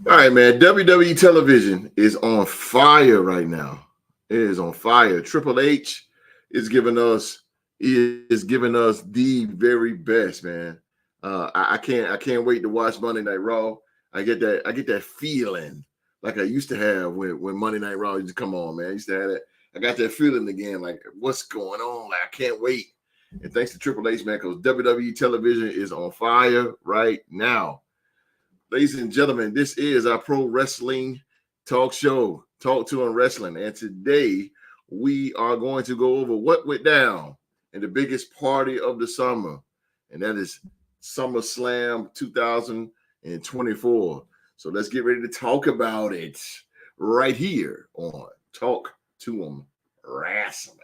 All right, man. WWE television is on fire right now. It is on fire. Triple H is giving us the very best, man. I can't wait to watch Monday Night Raw. I get that feeling like I used to have when Monday Night Raw used to come on, man. I used to have that. I got that feeling again, like what's going on? Like I can't wait. And thanks to Triple H, man, because WWE television is on fire right now. Ladies and gentlemen, this is our pro wrestling talk show, Talk to and Wrestling. And today we are going to go over what went down in the biggest party of the summer, and that is SummerSlam 2024. So let's get ready to talk about it right here on Talk to 'em Wrestling.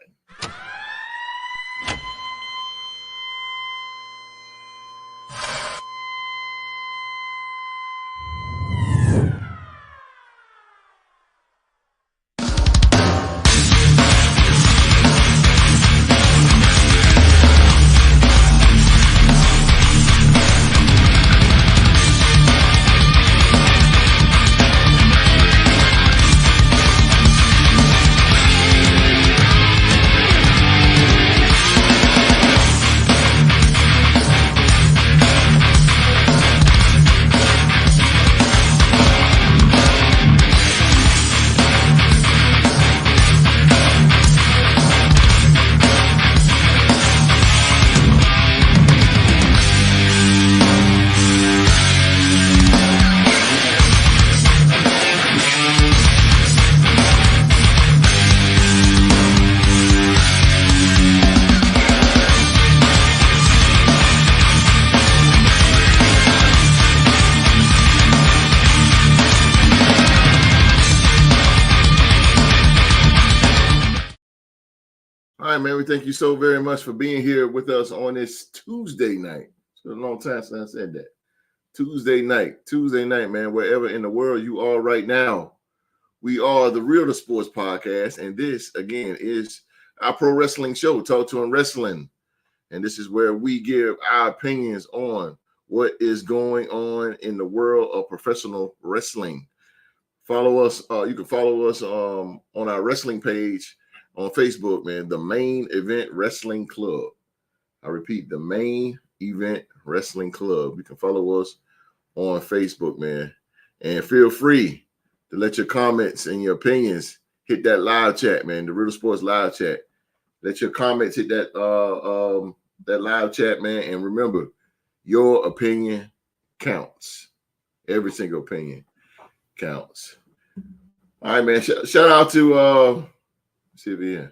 All right, man. We thank you so very much for being here with us on this Tuesday night. It's been a long time since I said that. Tuesday night, man. Wherever in the world you are right now, we are the Real to Sports Podcast, and this again is our pro wrestling show, Talk to and Wrestling. And this is where we give our opinions on what is going on in the world of professional wrestling. Follow us. You can follow us on our wrestling page on Facebook, man. The Main Event Wrestling Club. I repeat, the Main Event Wrestling Club. You can follow us on Facebook, man. And feel free to let your comments and your opinions hit that live chat, man. The Real Sports live chat. Let your comments hit that that live chat, man. And remember, your opinion counts. Every single opinion counts. All right, man. Shout out to CBN.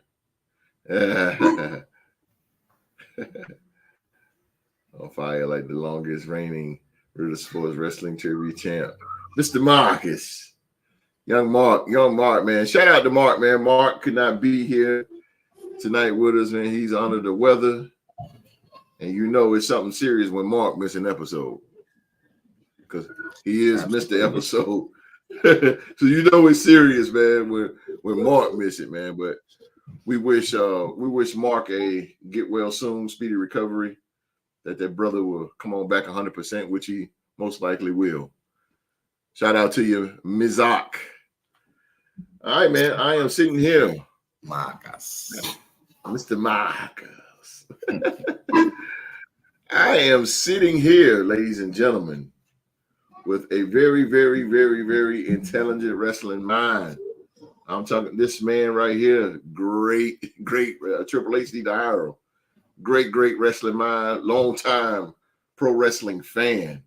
On fire like the longest reigning Real Sports Wrestling Trivia champ, Mr. Marcus. Young Mark, man. Shout out to Mark, man. Mark could not be here tonight with us, man. He's under the weather. And you know it's something serious when Mark misses an episode. Because he is Mr. Episode. So you know it's serious, man, when Mark misses it, man. But we wish Mark a get well soon, speedy recovery, that brother will come on back 100%, which he most likely will. Shout out to you, Mizak. All right, man. I am sitting here. Marcus. Mr. Marcus. I am sitting here, ladies and gentlemen, with a very, very, very, very intelligent wrestling mind. I'm talking this man right here, great Triple H need to hire him. Great wrestling mind, long time pro wrestling fan,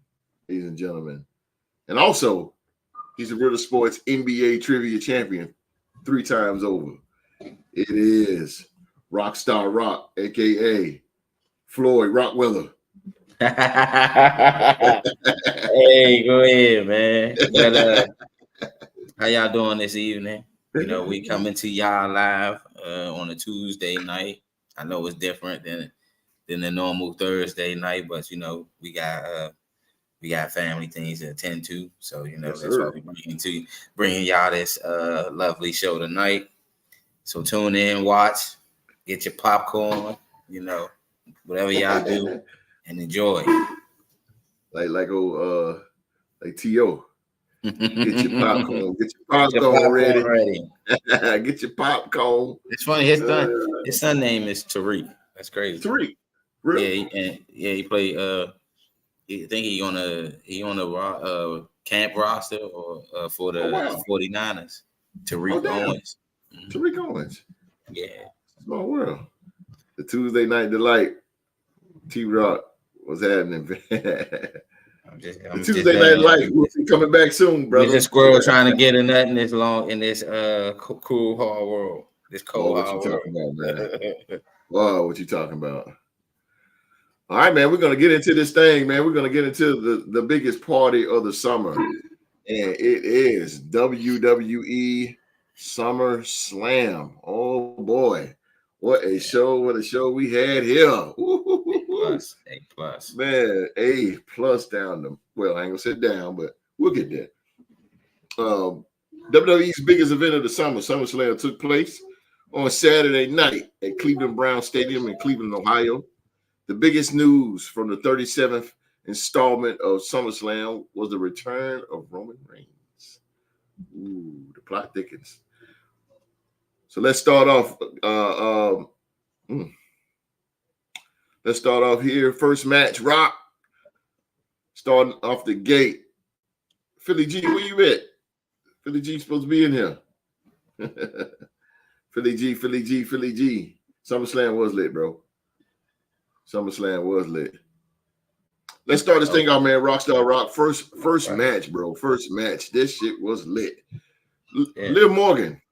ladies and gentlemen. And also, he's a Real Sports NBA trivia champion 3 times over. It is Rockstar Rock, aka Floyd Rockweller. Hey, go ahead, man. But, how y'all doing this evening? You know, we coming to y'all live on a Tuesday night. I know it's different than the normal Thursday night, but you know, we got family things to attend to. So, you know, Yes, that's sir. why we bringing y'all this lovely show tonight. So tune in, watch, get your popcorn, you know, whatever y'all do, and enjoy. Like T.O. Get your popcorn. Get your Get your popcorn ready. ready. Get your popcorn. It's funny. His son name is Tariq. That's crazy. Tariq. Really? He played. I think he on a camp roster or for the 49ers. Tariq Owens. Tariq Owens. Yeah. Small world. The Tuesday Night Delight. T-Rock was happening. The Tuesday Night Delight. We'll see coming back soon, brother. This squirrel trying to get a nut in this cool hard world. This cold hard world. Talking about, man? Wow, what you talking about? All right, man. We're gonna get into this thing, man. We're gonna get into the biggest party of the summer, and it is WWE SummerSlam. Oh boy, what a show! What a show we had here. A+, man. A+ down them. Well, I ain't gonna sit down, but we'll get there. WWE's biggest event of the summer, SummerSlam, took place on Saturday night at Cleveland Brown Stadium in Cleveland, Ohio. The biggest news from the 37th installment of SummerSlam was the return of Roman Reigns. Ooh, the plot thickens. So let's start off. Let's start off here. First match, Rock. Starting off the gate. Philly G, where you at? Philly G supposed to be in here. Philly G. SummerSlam was lit, bro. SummerSlam was lit. Let's start this thing off, man. Rockstar Rock. First match, bro. First match. This shit was lit. Liv Morgan.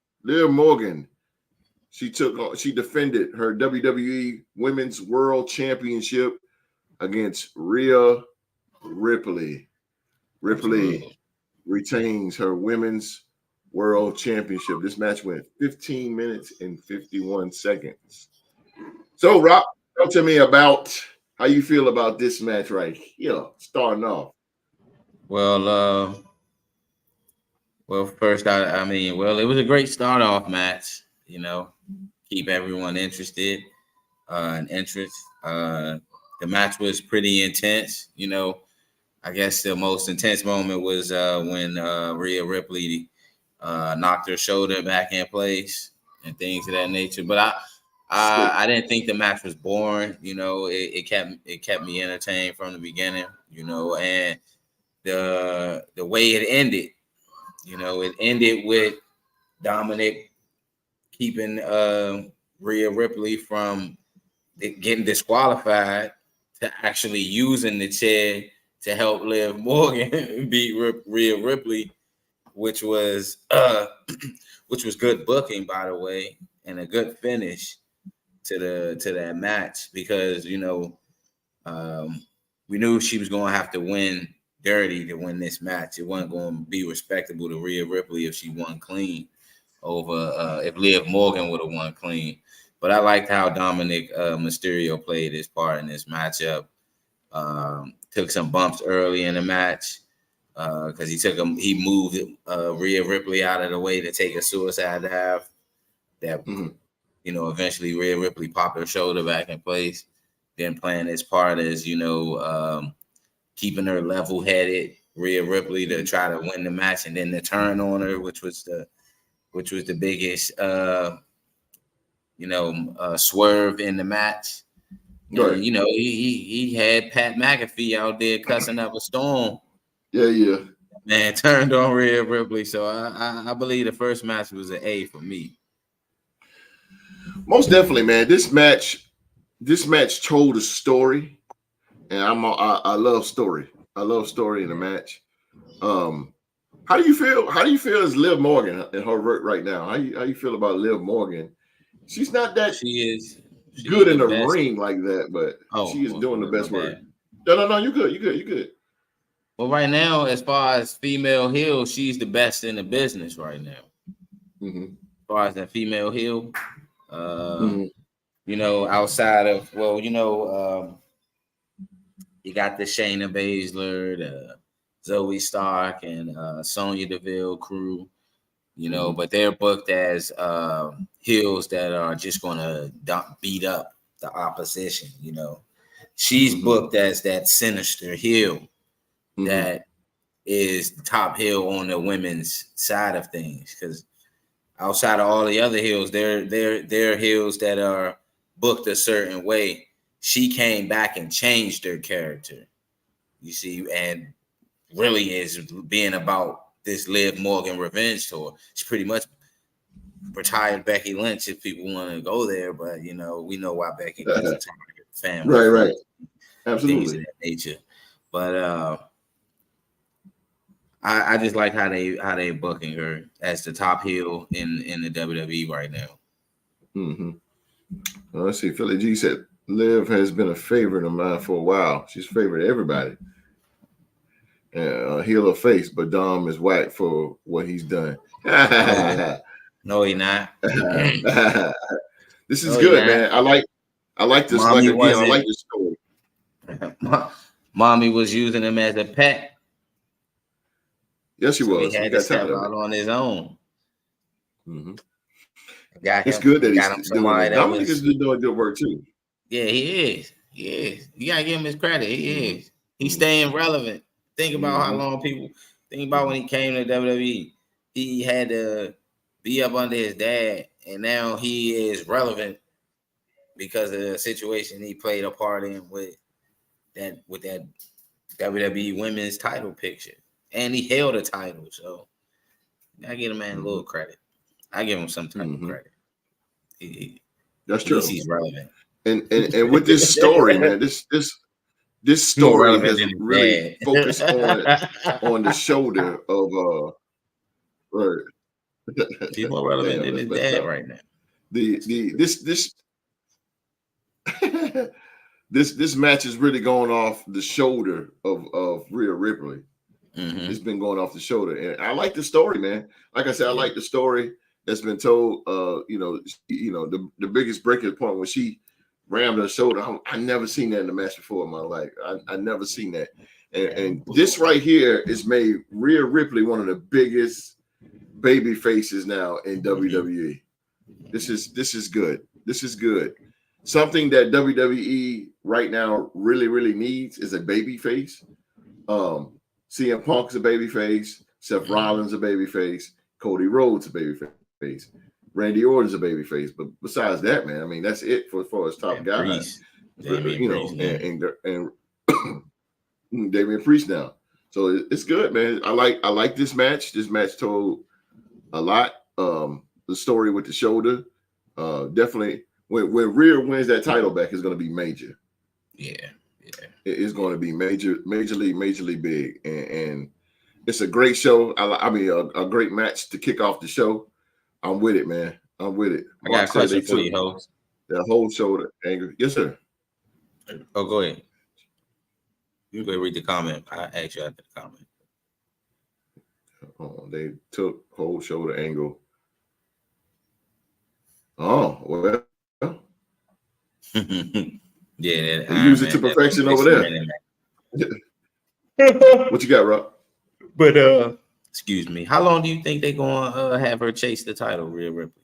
She defended her WWE Women's World Championship against Rhea Ripley. Ripley retains her Women's World Championship. This match went 15 minutes and 51 seconds. So, Rock, talk to me about how you feel about this match right here, starting off. Well, first, I mean, it was a great start off match, keep everyone interested and interest. The match was pretty intense, I guess the most intense moment was when Rhea Ripley knocked her shoulder back in place and things of that nature. But I didn't think the match was boring. It kept me entertained from the beginning. And the way it ended, it ended with Dominic keeping Rhea Ripley from getting disqualified to actually using the chair to help Liv Morgan beat Rhea Ripley, which was good booking, by the way, and a good finish to that match because we knew she was going to have to win dirty to win this match. It wasn't going to be respectable to Rhea Ripley if she won clean over if Liv Morgan would have won clean. But I liked how Dominic Mysterio played his part in this matchup. Took some bumps early in the match because he moved Rhea Ripley out of the way to take a suicide dive. That eventually Rhea Ripley popped her shoulder back in place. Then playing his part as keeping her level-headed, Rhea Ripley to try to win the match, and then the turn on her, which was the biggest swerve in the match. Right. And, he had Pat McAfee out there cussing up a storm. Yeah. Man, turned on Rhea Ripley. So I believe the first match was an A for me. Most definitely, man. This match told a story, and I love story. I love story in a match. How do you feel? How do you feel as Liv Morgan in her work right now? How you feel about Liv Morgan? She's not that. She is good in the ring like that, but she is doing the best work. No, you good. Well, right now, as far as female heel, she's the best in the business right now. Mm-hmm. As far as that female heel, outside of you got the Shayna Baszler, the Zoe Stark, and Sonya Deville crew. But they're booked as heels that are just going to beat up the opposition. She's booked as that sinister heel that is top heel on the women's side of things, because outside of all the other heels, they're heels that are booked a certain way. She came back and changed her character, you see, and really is being about this Liv Morgan revenge tour. She pretty much retired Becky Lynch, if people want to go there, but we know why Becky Lynch is a fan. Right. Absolutely. Things of Absolutely. that nature. But I just like how they booking her as the top heel in the WWE right now. Mm-hmm. Well, let's see. Philly G said Liv has been a favorite of mine for a while. She's a favorite of everybody. Heel or face, but Dom is whack for what he's done. No, he not. This is good, man. I like this. Mommy I like this story. Mommy was using him as a pet. Yes, he was. He had to step out on his own. Mm-hmm. It's good that he's doing it. Dominic is doing good work too. Yeah, he is. You gotta give him his credit. He is. He's staying relevant. Think about how long people think about when he came to WWE. He had to be up under his dad, and now he is relevant because of the situation he played a part in with that WWE women's title picture, and he held a title. So I give him a little credit. I give him some type of credit. That's true. He's relevant. And with this story, man, this story has really focused on the shoulder of right. He's more relevant than his dad right now. This match is really going off the shoulder of Rhea Ripley. Mm-hmm. It's been going off the shoulder, and I like the story, man. Like I said, I like the story that's been told. The biggest breaking point when she rammed her shoulder. I never seen that in a match before in my life. I never seen that, and this right here is made Rhea Ripley one of the biggest baby faces now in WWE. This is good. This is good. Something that WWE right now really, really needs is a baby face. CM Punk's a baby face. Seth Rollins a baby face. Cody Rhodes a baby face. Randy Orton's a baby face. But besides that, man, I mean, that's it for as top guys. And Damian Priest now. So it's good, man. I like this match. This match told a lot. The story with the shoulder, definitely. When Rhea wins that title back, it's going to be major. Yeah. It's going to be majorly big, and it's a great show. I mean, a great match to kick off the show. I'm with it, man. I'm with it. I got a question for you, host. The whole shoulder angle. Yes, sir. Oh, go ahead. You go read the comment. I asked you after the comment. Oh, they took whole shoulder angle. Oh, well. Yeah, they use it to perfection over there. What you got, Rob? But excuse me. How long do you think they're gonna have her chase the title, Rhea Ripley?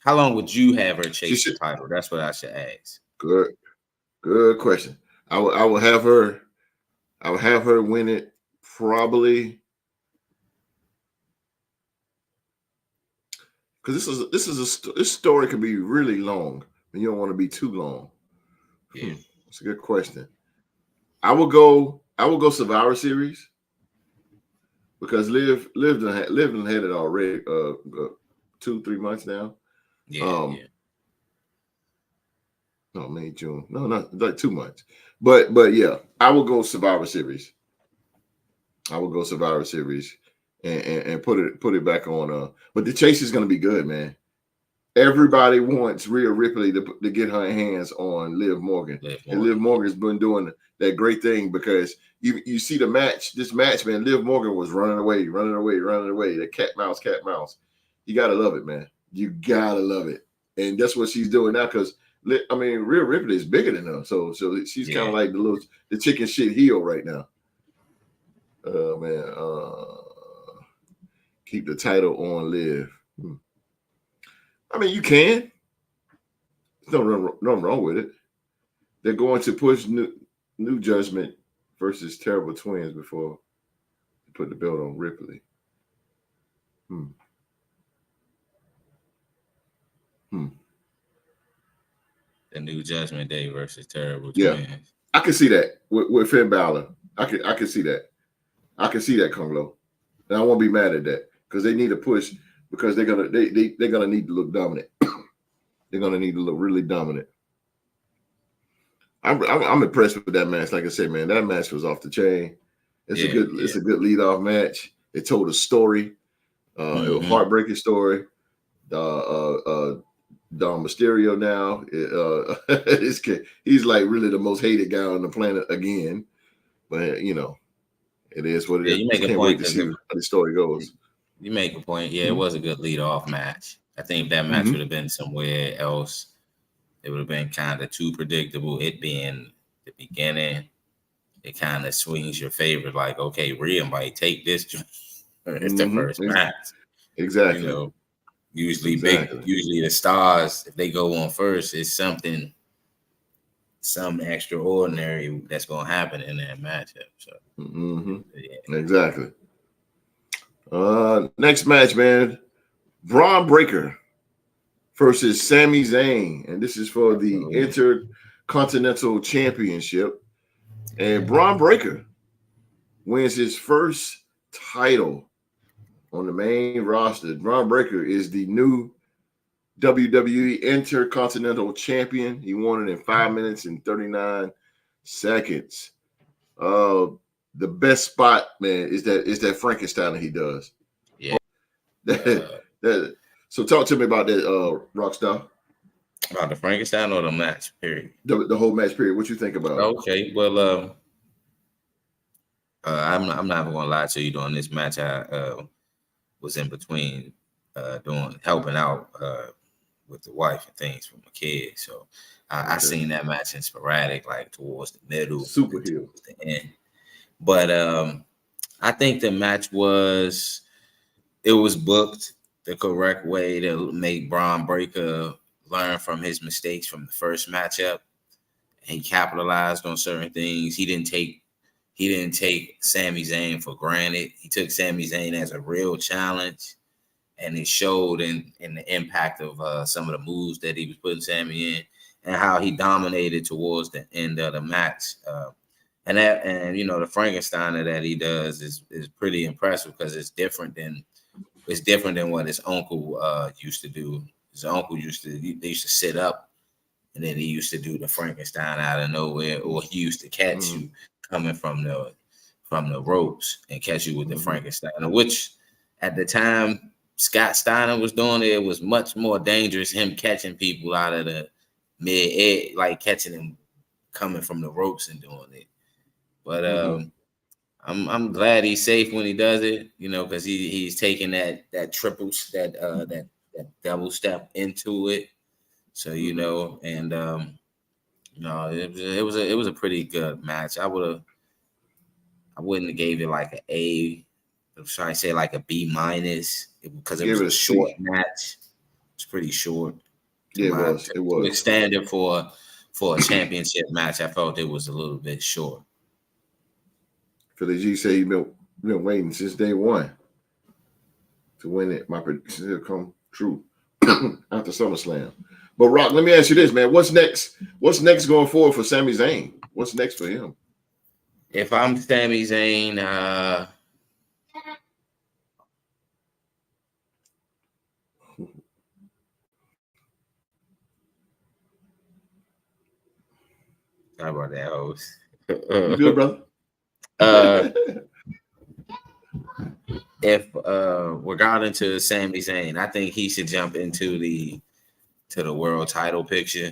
How long would you have her chase the title? That's what I should ask. Good question. I will have her. I will have her win it probably. Because this story could be really long, and you don't want to be too long. Yeah, that's a good question. I will go Survivor Series because Liv done had it already. 2-3 months now. Yeah. No, May, June. No, not like 2 months. But yeah, I will go Survivor Series. And put it back on. But the chase is going to be good, man. Everybody wants Rhea Ripley to get her hands on Liv Morgan. And Liv Morgan's been doing that great thing because you see this match, man. Liv Morgan was running away. The cat mouse. You gotta love it, man. You gotta love it, and that's what she's doing now. Because I mean, Rhea Ripley is bigger than her, so she's kind of like the chicken shit heel right now. Keep the title on Liv. I mean, you can. There's nothing wrong with it. They're going to push New Judgment versus Terrible Twins before put the belt on Ripley. The New Judgment Day versus Terrible Yeah. Twins. I can see that with Finn Balor. I can see that. I can see that, Kung Lo. And I won't be mad at that because they need a push because they're gonna need to look dominant. They're gonna need to look really dominant. I'm impressed with that match. Like I said, man, that match was off the chain. It's a good lead off match. It told a story, a heartbreaking story. Dom Mysterio now, he's like really the most hated guy on the planet again. But you know, it is what it is. You make Can't wait to see how the story goes. You make a point. Yeah, it was a good lead off match. I think if that match would have been somewhere else, it would have been kind of too predictable. It being the beginning, it kind of swings your favor. Like, okay, Rhea might take this. It's the first match. Exactly. You know, usually the stars, if they go on first, it's something extraordinary that's gonna happen in that matchup. So exactly. Next match, man. Braun Breaker versus Sami Zayn, and this is for the Intercontinental Championship. And Braun Breaker wins his first title on the main roster. Braun Breaker is the new WWE Intercontinental Champion. He won it in 5 minutes and 39 seconds. The best spot, man, is that Frankenstein that he does. Yeah. So talk to me about that, Rockstar. About the Frankenstein or the match period? The whole match period. What you think about it? Okay, well, I'm not even gonna lie to you. During this match, I was in between helping out with the wife and things for my kids. So I seen that match in sporadic, like towards the middle, super heel, towards the end. But I think the match was booked the correct way to make Braun Breaker learn from his mistakes from the first matchup. He capitalized on certain things. He didn't take Sami Zayn for granted. He took Sami Zayn as a real challenge, and it showed in the impact of some of the moves that he was putting Sami in, and how he dominated towards the end of the match. And you know, the Frankenstein that he does is pretty impressive because it's different than what his uncle used to do. His uncle used to sit up, and then he used to do the Frankenstein out of nowhere, or he used to catch you coming from the ropes and catch you with the Frankenstein, which at the time Scott Steiner was doing it was much more dangerous. Him catching people out of the mid-air, like catching them coming from the ropes and doing it. But I'm glad he's safe when he does it, you know, because he's taking that double step into it. So you know, and you know, it was a pretty good match. I wouldn't have gave it like an A. I was trying to say like a B- because it was a short match. It's pretty short. Yeah, it was. Standard for a championship match. I felt it was a little bit short. Philly G said he's been waiting since day one to win it. My predictions have come true after SummerSlam. But Rock, let me ask you this, man. What's next? What's next going forward for Sami Zayn? What's next for him? If I'm Sami Zayn, sorry about that, host. You good, brother? If regarding to Sami Zayn, I think he should jump into the world title picture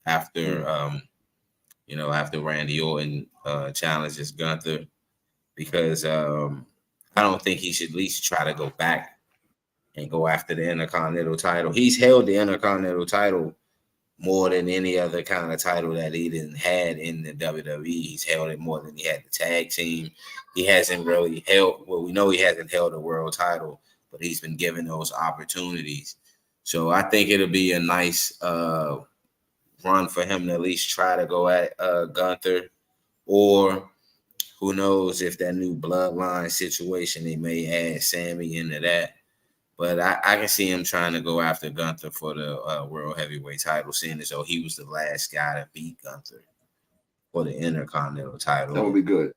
after you know, after Randy Orton challenges Gunther, because I don't think he should at least try to go back and go after the Intercontinental title. He's held the Intercontinental title more than any other kind of title that he didn't had in the WWE. He's held it more than he had the tag team. He hasn't really held, well, we know he hasn't held a world title, but he's been given those opportunities. So I think it'll be a nice run for him to at least try to go at Gunther, or who knows if that new bloodline situation, they may add Sammy into that. But I can see him trying to go after Gunther for the World Heavyweight title, seeing as though he was the last guy to beat Gunther for the Intercontinental title. That would be good.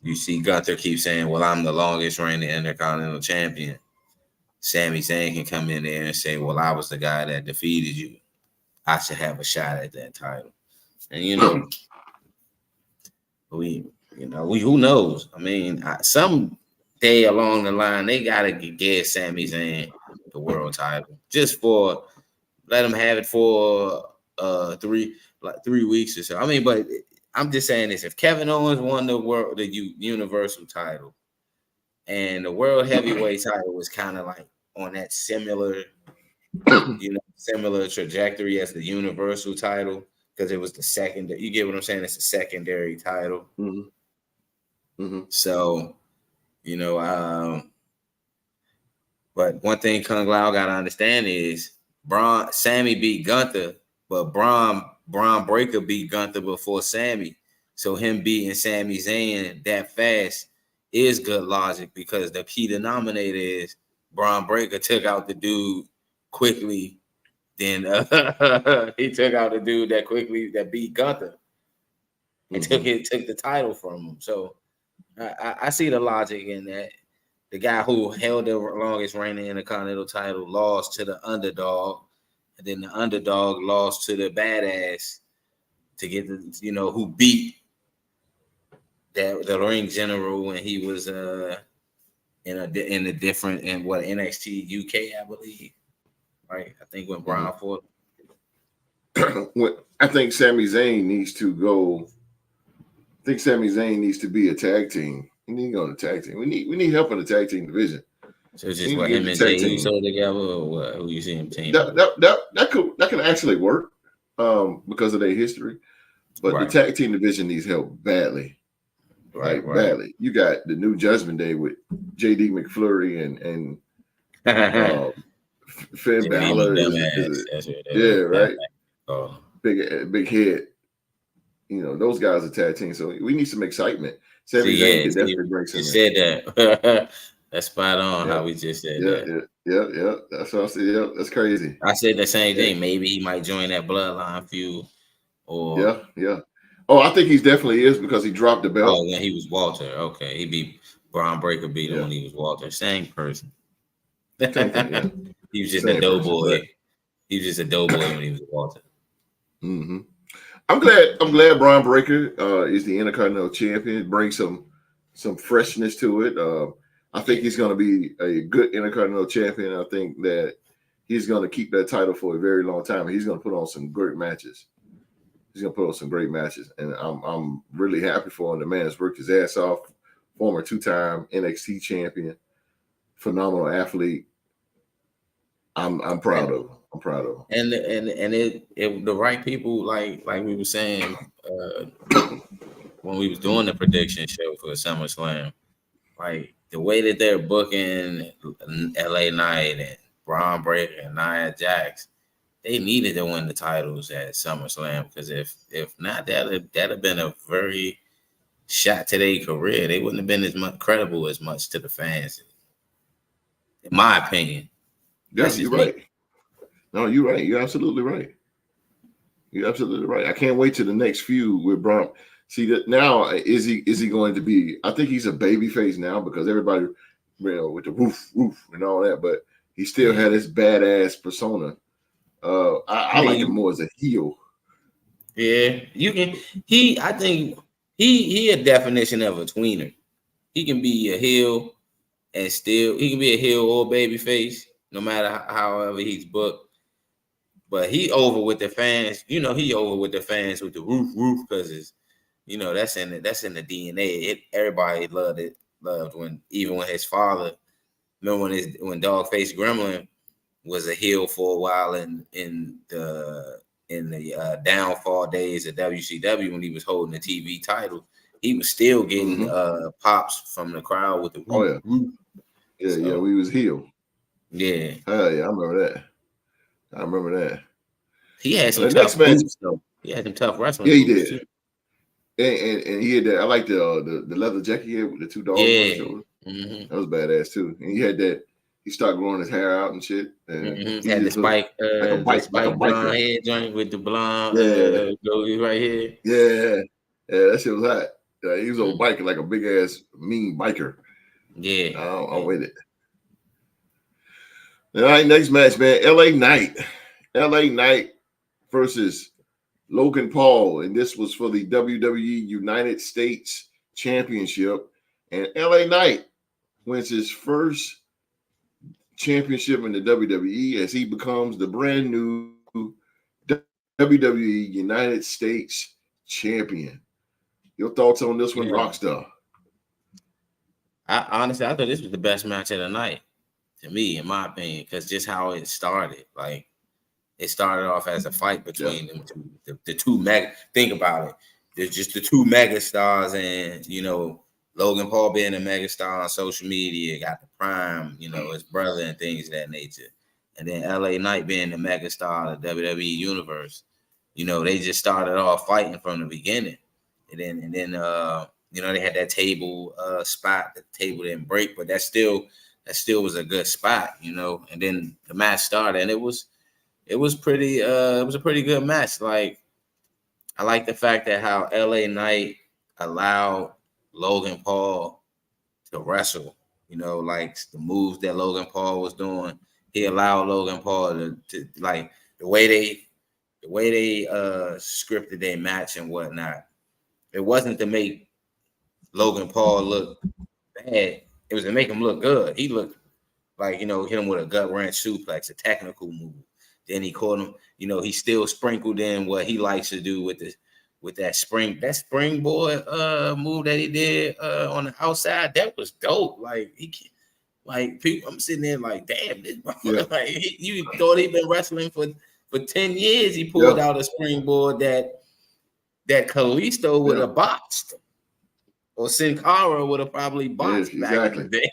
You see Gunther keep saying, well, I'm the longest reigning Intercontinental champion. Sami Zayn can come in there and say, well, I was the guy that defeated you. I should have a shot at that title. And, who knows? I mean, some day along the line, they got to get Sami Zayn the world title just for let him have it for 3 weeks or so. I mean, but I'm just saying this: if Kevin Owens won the Universal title, and the World Heavyweight title was kind of like on that similar trajectory as the Universal title, because it was the second. You get what I'm saying? It's a secondary title. Mm-hmm. Mm-hmm. So, but one thing Kung Lao got to understand is Sammy beat Gunther, but Braun Breaker beat Gunther before Sammy. So him beating Sami Zayn that fast is good logic, because the key denominator is Braun Breaker took out the dude quickly. Then he took out the dude that beat Gunther and took the title from him. So I see the logic in that. The guy who held the longest reigning Intercontinental title lost to the underdog, and then the underdog lost to the badass to get who beat the ring general when he was in a different NXT UK, I believe. Right, I think when Braun fought. I think Sami Zayn needs to go. I think Sami Zayn needs to be a tag team. He needs to go on a tag team. We need help in the tag team division. So it's just what him and Jey Uso together, or what? Who you see him team? That can actually work because of their history, but the tag team division needs help badly. Right. Badly. You got the New Judgment Day with JD McFlurry and Finn Balor. Right. Oh. Big head. Those guys are tag team, so we need some excitement. Sami Zayn can definitely bring some. You said that. That's spot on. How we just said that. Yeah. That's what I said. Yeah, that's crazy. I said the same thing. Maybe he might join that bloodline feud. Or yeah. Oh, I think he definitely is, because he dropped the belt. Oh, when he was Walter. Okay, he beat Braun Breaker. Beat him when he was Walter. Same person. Same thing, He was just a doughboy. He was just a doughboy when he was Walter. Mm-hmm. I'm glad Braun Breaker is the Intercontinental champion. Brings some freshness to it. I think he's going to be a good Intercontinental champion. I think that he's going to keep that title for a very long time. He's going to put on some great matches. And I'm really happy for him. The man has worked his ass off. Former 2-time NXT champion, phenomenal athlete. I'm proud of him. And the right people, like we were saying when we was doing the prediction show for SummerSlam, like the way that they're booking LA Knight and Braun Breaker and Nia Jax, they needed to win the titles at SummerSlam, because if not, that'd have been a very shot to their career. They wouldn't have been as much credible as much to the fans, in my opinion. Yes, you're right. No, you're right. You're absolutely right. I can't wait to the next feud with Braun. See that now, is he going to be? I think he's a baby face now, because everybody, with the woof and all that, but he still had his badass persona. I like him more as a heel. Yeah, you can. I think he a definition of a tweener. He can be a heel and he can be a heel or baby face, no matter however he's booked. But he over with the fans. He over with the fans with the roof, because it's, that's in the DNA. Everybody loved when his father. Remember when Dogface Gremlin was a heel for a while in the downfall days of WCW, when he was holding the TV title, he was still getting pops from the crowd with the roof. Yeah, we was heel. Yeah. Yeah, I remember that. He had some tough moves, though. He had some tough wrestling. Yeah, he did. And he had that. I like the leather jacket he had with the two dogs on his shoulder. That was badass too. And he had that. He started growing his hair out and shit. And he had the spike, like a blonde hair joint with the blonde right here. Yeah, that shit was hot. He was a biker, like a big ass mean biker. Yeah, I'm with it. All right, next match, man. LA Knight versus Logan Paul, and this was for the WWE United States Championship. And LA Knight wins his first championship in the WWE as he becomes the brand new WWE United States Champion. Your thoughts on this one, Rockstar? Honestly, I thought this was the best match of the night, to me, in my opinion, because just how it started. Like, it started off as a fight between them two, the two mega. Think about it. There's just the two mega stars, and Logan Paul being a mega star on social media, got the Prime, his brother and things of that nature. And then LA Knight being the mega star of the WWE universe. They just started off fighting from the beginning. And then they had that table spot. The table didn't break, but that still was a good spot, And then the match started, and it was pretty it was a pretty good match. Like, I like the fact that how LA Knight allowed Logan Paul to wrestle, like the moves that Logan Paul was doing. He allowed Logan Paul to like the way they scripted their match and whatnot. It wasn't to make Logan Paul look bad. It was to make him look good. He looked like, hit him with a gut wrench suplex, a technical move. Then he caught him, he still sprinkled in what he likes to do with that springboard move that he did on the outside. That was dope. Like, people, I'm sitting there like, damn, this like, you thought he'd been wrestling for 10 years. He pulled out a springboard that Kalisto would have botched, or Sin Cara would have probably botched back in the day.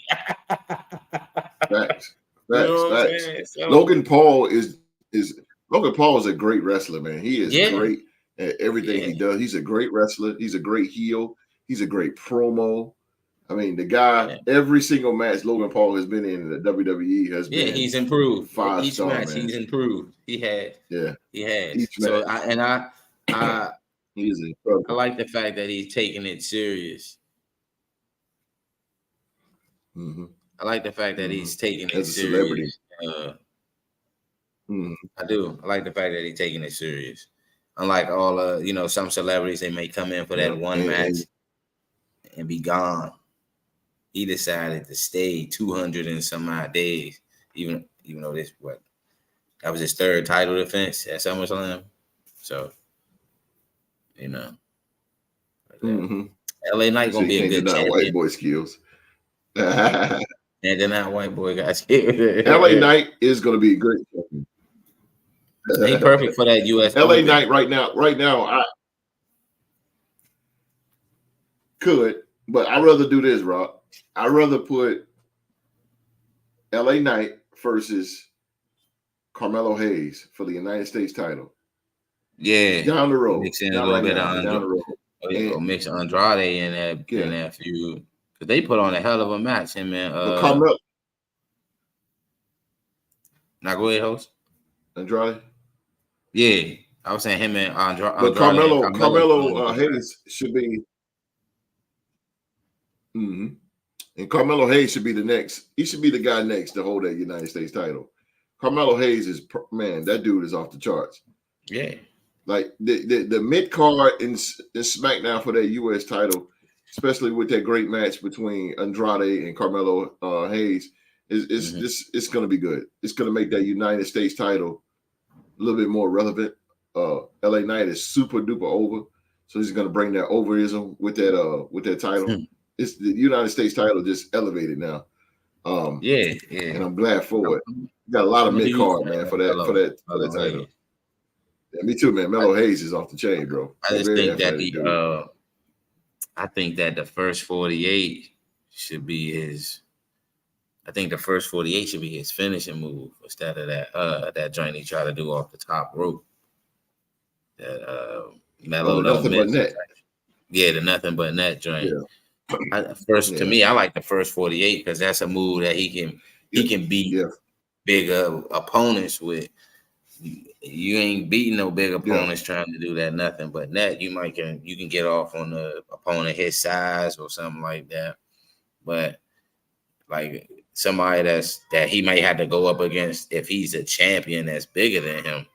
Facts. So, Logan Paul is a great wrestler, man. He is great at everything he does. He's a great wrestler. He's a great heel. He's a great promo. I mean, the guy, every single match Logan Paul has been in the WWE has been. He's improved. 5-star, match, man. He's improved. He has. Each so match. I he's incredible. I like the fact that he's taking it serious. I like the fact that he's taking it serious. I do. I like the fact that he's taking it serious. Unlike all some celebrities, they may come in for that one match and be gone. He decided to stay 200 and some odd days, even though that was his third title defense at SummerSlam. So, LA Knight gonna be a good champion. White boy skills. And then that white boy got scared. LA Knight is going to be a great champion. He perfect for that US. LA Knight right now, I could, but I'd rather do this, Rob. I'd rather put LA Knight versus Carmelo Hayes for the United States title. Yeah. Down the road. Mixing a little bit down the road. Mix Andrade in that feud. They put on a hell of a match, him and Carmelo. Now go ahead, host. Andrade. Yeah, I was saying him and Andrade. But Carmelo Hayes should be. And Carmelo Hayes should be the next. He should be the guy next to hold that United States title. Carmelo Hayes is, man, that dude is off the charts. Yeah, like the mid card in SmackDown for that US title, especially with that great match between Andrade and Carmelo Hayes, it's going to be good. It's going to make that United States title a little bit more relevant. LA Knight is super duper over, so he's going to bring that overism with that title. It's the United States title just elevated now. And I'm glad for it. Got a lot of mid card, man, for that title. Yeah, me too, man. Melo Hayes is off the chain, bro. I just think that I think that the first 48 should be his. I think the first 48 should be his finishing move instead of that joint he tried to do off the top rope. That Melo nothing but net. Yeah, the nothing but net joint. To Yeah. me, I like the first 48 because that's a move that he can beat bigger opponents with. You ain't beating no big opponents trying to do that nothing but net. You can get off on the opponent his size or something like that. But like somebody that he might have to go up against if he's a champion that's bigger than him.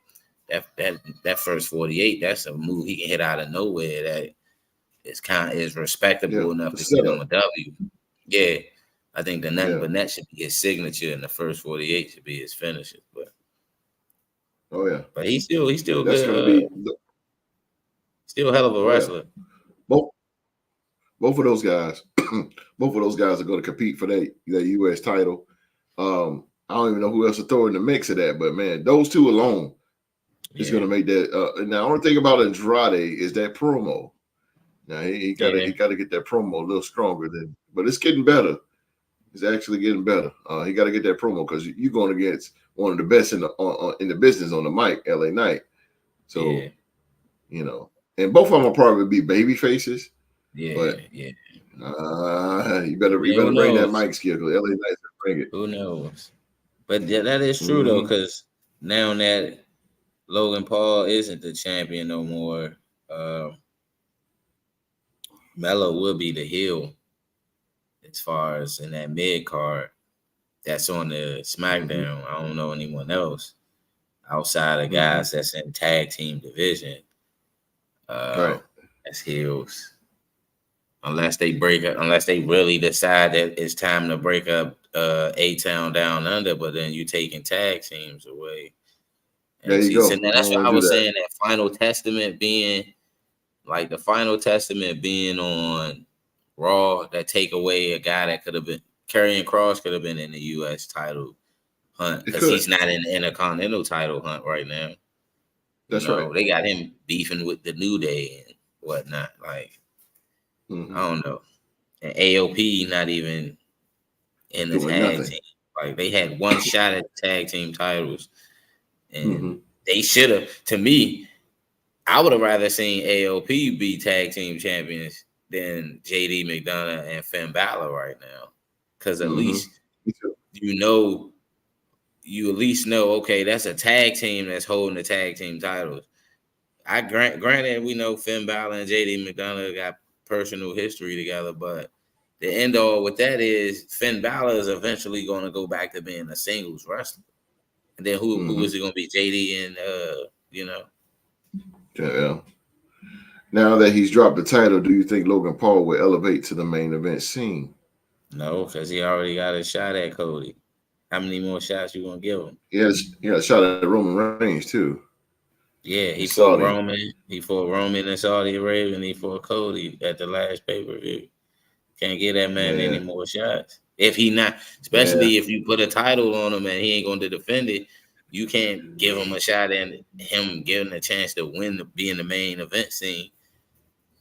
That first 48, that's a move he can hit out of nowhere that is respectable enough to get him a W. Yeah. I think the nothing but net should be his signature, and the first 48 should be his finisher. But he's still that's good. Gonna be still a hell of a wrestler. Both of those guys, both of those guys are going to compete for that U.S. title. I don't even know who else to throw in the mix of that, but man, those two alone is going to make that. Now, the only thing about Andrade is that promo. Now he got to get that promo a little stronger but it's getting better. It's actually getting better. He got to get that promo because you're going against one of the best in the business on the mic, LA Knight. So, and both of them will probably be baby faces. You better bring that mic skill because LA Knight's gonna bring it. Who knows? But that is true though, because now that Logan Paul isn't the champion no more, Melo will be the heel as far as in that mid card that's on the SmackDown. I don't know anyone else outside of guys that's in tag team division. As heels. Unless they really decide that it's time to break up A-Town Down Under, but then you taking tag teams away. And there you go. So that's what I was saying, that Final Testament being like the Final Testament being on Raw, that take away a guy that could have been Karrion Kross could have been in the U.S. title hunt because he's not in the Intercontinental title hunt right now. That's right. They got him beefing with the New Day and whatnot. Like, I don't know. And AOP not even in the tag team. Like, they had one shot at the tag team titles. And they should have, to me, I would have rather seen AOP be tag team champions than JD McDonough and Finn Balor right now. Because at least you at least know, okay, that's a tag team that's holding the tag team titles. Granted, we know Finn Balor and JD McDonough got personal history together, but the end all with that is Finn Balor is eventually going to go back to being a singles wrestler. And then who is it going to be? JD and Yeah. Now that he's dropped the title, do you think Logan Paul will elevate to the main event scene? No, because he already got a shot at Cody. How many more shots you gonna give him? He has a shot at Roman Reigns too. Yeah, he fought Roman. He fought Roman in Saudi Arabia, and he fought Cody at the last pay-per-view. Can't give that man any more shots. If he not, especially if you put a title on him and he ain't going to defend it, you can't give him a shot and him getting a chance to be in the main event scene.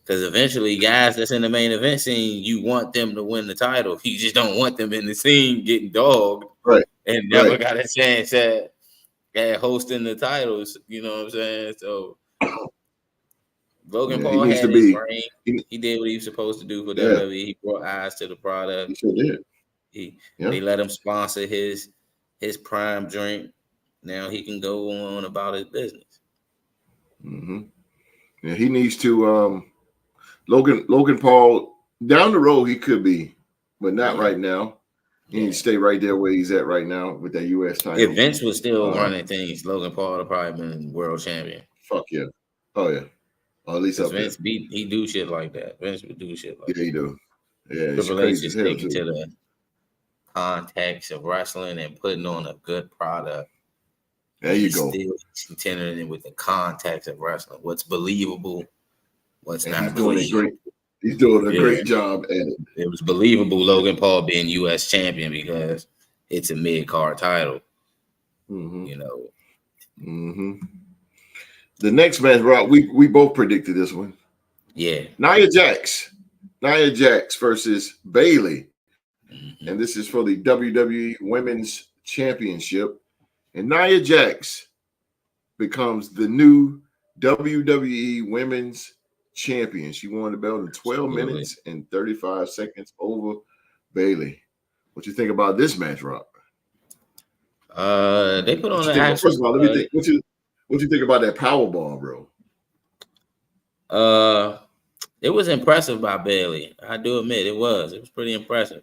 Because eventually, guys that's in the main event scene, you want them to win the title. You just don't want them in the scene getting dogged and never got a chance at hosting the titles. You know what I'm saying? So Logan Paul had his reign. He did what he was supposed to do for WWE. He brought eyes to the product. He sure did. They let him sponsor his prime drink. Now he can go on about his business. Yeah, he needs to. Logan Paul, down the road he could be, but not right now. He needs to stay right there where he's at right now with that U.S. title. If Vince was still running things, Logan Paul would have probably been world champion. Fuck yeah. Oh yeah. Or at least up Vince he do shit like that. Vince would do shit like that. Yeah, he do. Yeah, Triple H is sticking to the context of wrestling and putting on a good product. There you go. Still continuing with the context of wrestling. What's believable, what's not believable. He's doing a great job at it. It was believable Logan Paul being U.S. champion because it's a mid-card title. You know. The next match, Rob, we both predicted this one. Yeah. Nia Jax versus Bayley. And this is for the WWE Women's Championship. And Nia Jax becomes the new WWE Women's champion. She won the belt in 12 Absolutely. minutes and 35 seconds over Bayley. What you think about this match, Rob? They put on the actual. First of all, let me think. What you think about that power bomb, bro? It was impressive by Bayley. I do admit it was. It was pretty impressive.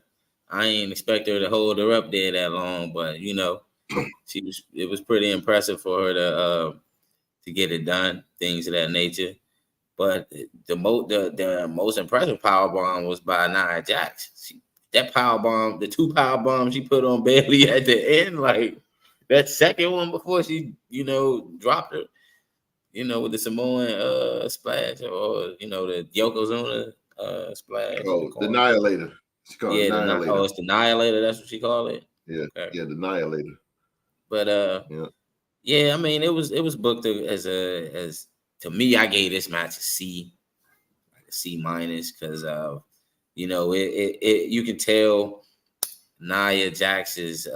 I ain't expect her to hold her up there that long, but you know, it was pretty impressive for her to get it done, things of that nature. But the most impressive power bomb was by Nia Jax. That power bomb, the 2 power bombs she put on Bayley at the end, like that second one before she, you know, dropped her, you know, with the Samoan splash, or you know, the Yokozuna splash. Oh, the Annihilator. She called it Annihilator. It's the Annihilator. That's what she called it. Yeah, okay. Yeah, the Annihilator. But yeah, I mean, it was booked as to me. I gave this match a C, like a C minus, because you know, it you can tell Nia Jax is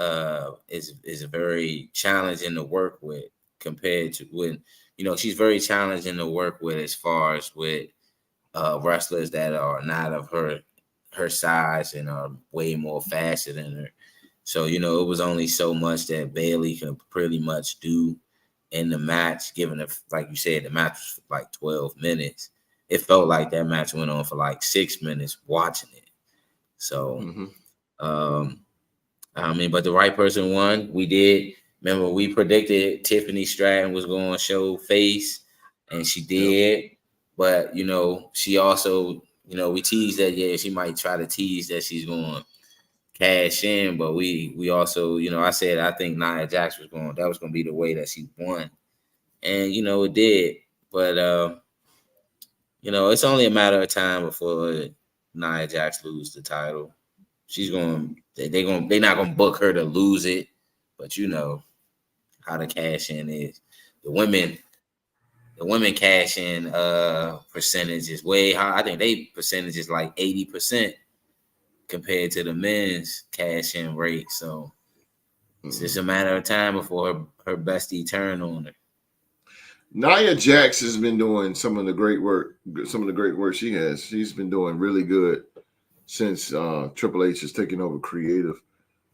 very challenging to work with compared to when, you know, she's very challenging to work with as far as with wrestlers that are not of her size and are way more faster than her. So, you know, it was only so much that Bayley could pretty much do in the match, given like you said, the match was like 12 minutes. It felt like that match went on for like 6 minutes watching it. So, I mean, but the right person won. We did. Remember, we predicted Tiffany Stratton was going to show face, and she did. Yep. But, you know, she also, you know, we teased that, yeah, she might try to tease that she's going to cash in. But we also, you know, I said I think Nia Jax was going to be the way that she won. And, you know, it did. But, you know, it's only a matter of time before Nia Jax lose the title. She's they're not gonna book her to lose it, but you know how the cash in is. The women cash in percentage is way high. I think they percentage is like 80% compared to the men's cash in rate. So it's just a matter of time before her bestie turn on her. Nia Jax has been doing some of the great work she has. She's been doing really good since Triple H has taken over creative.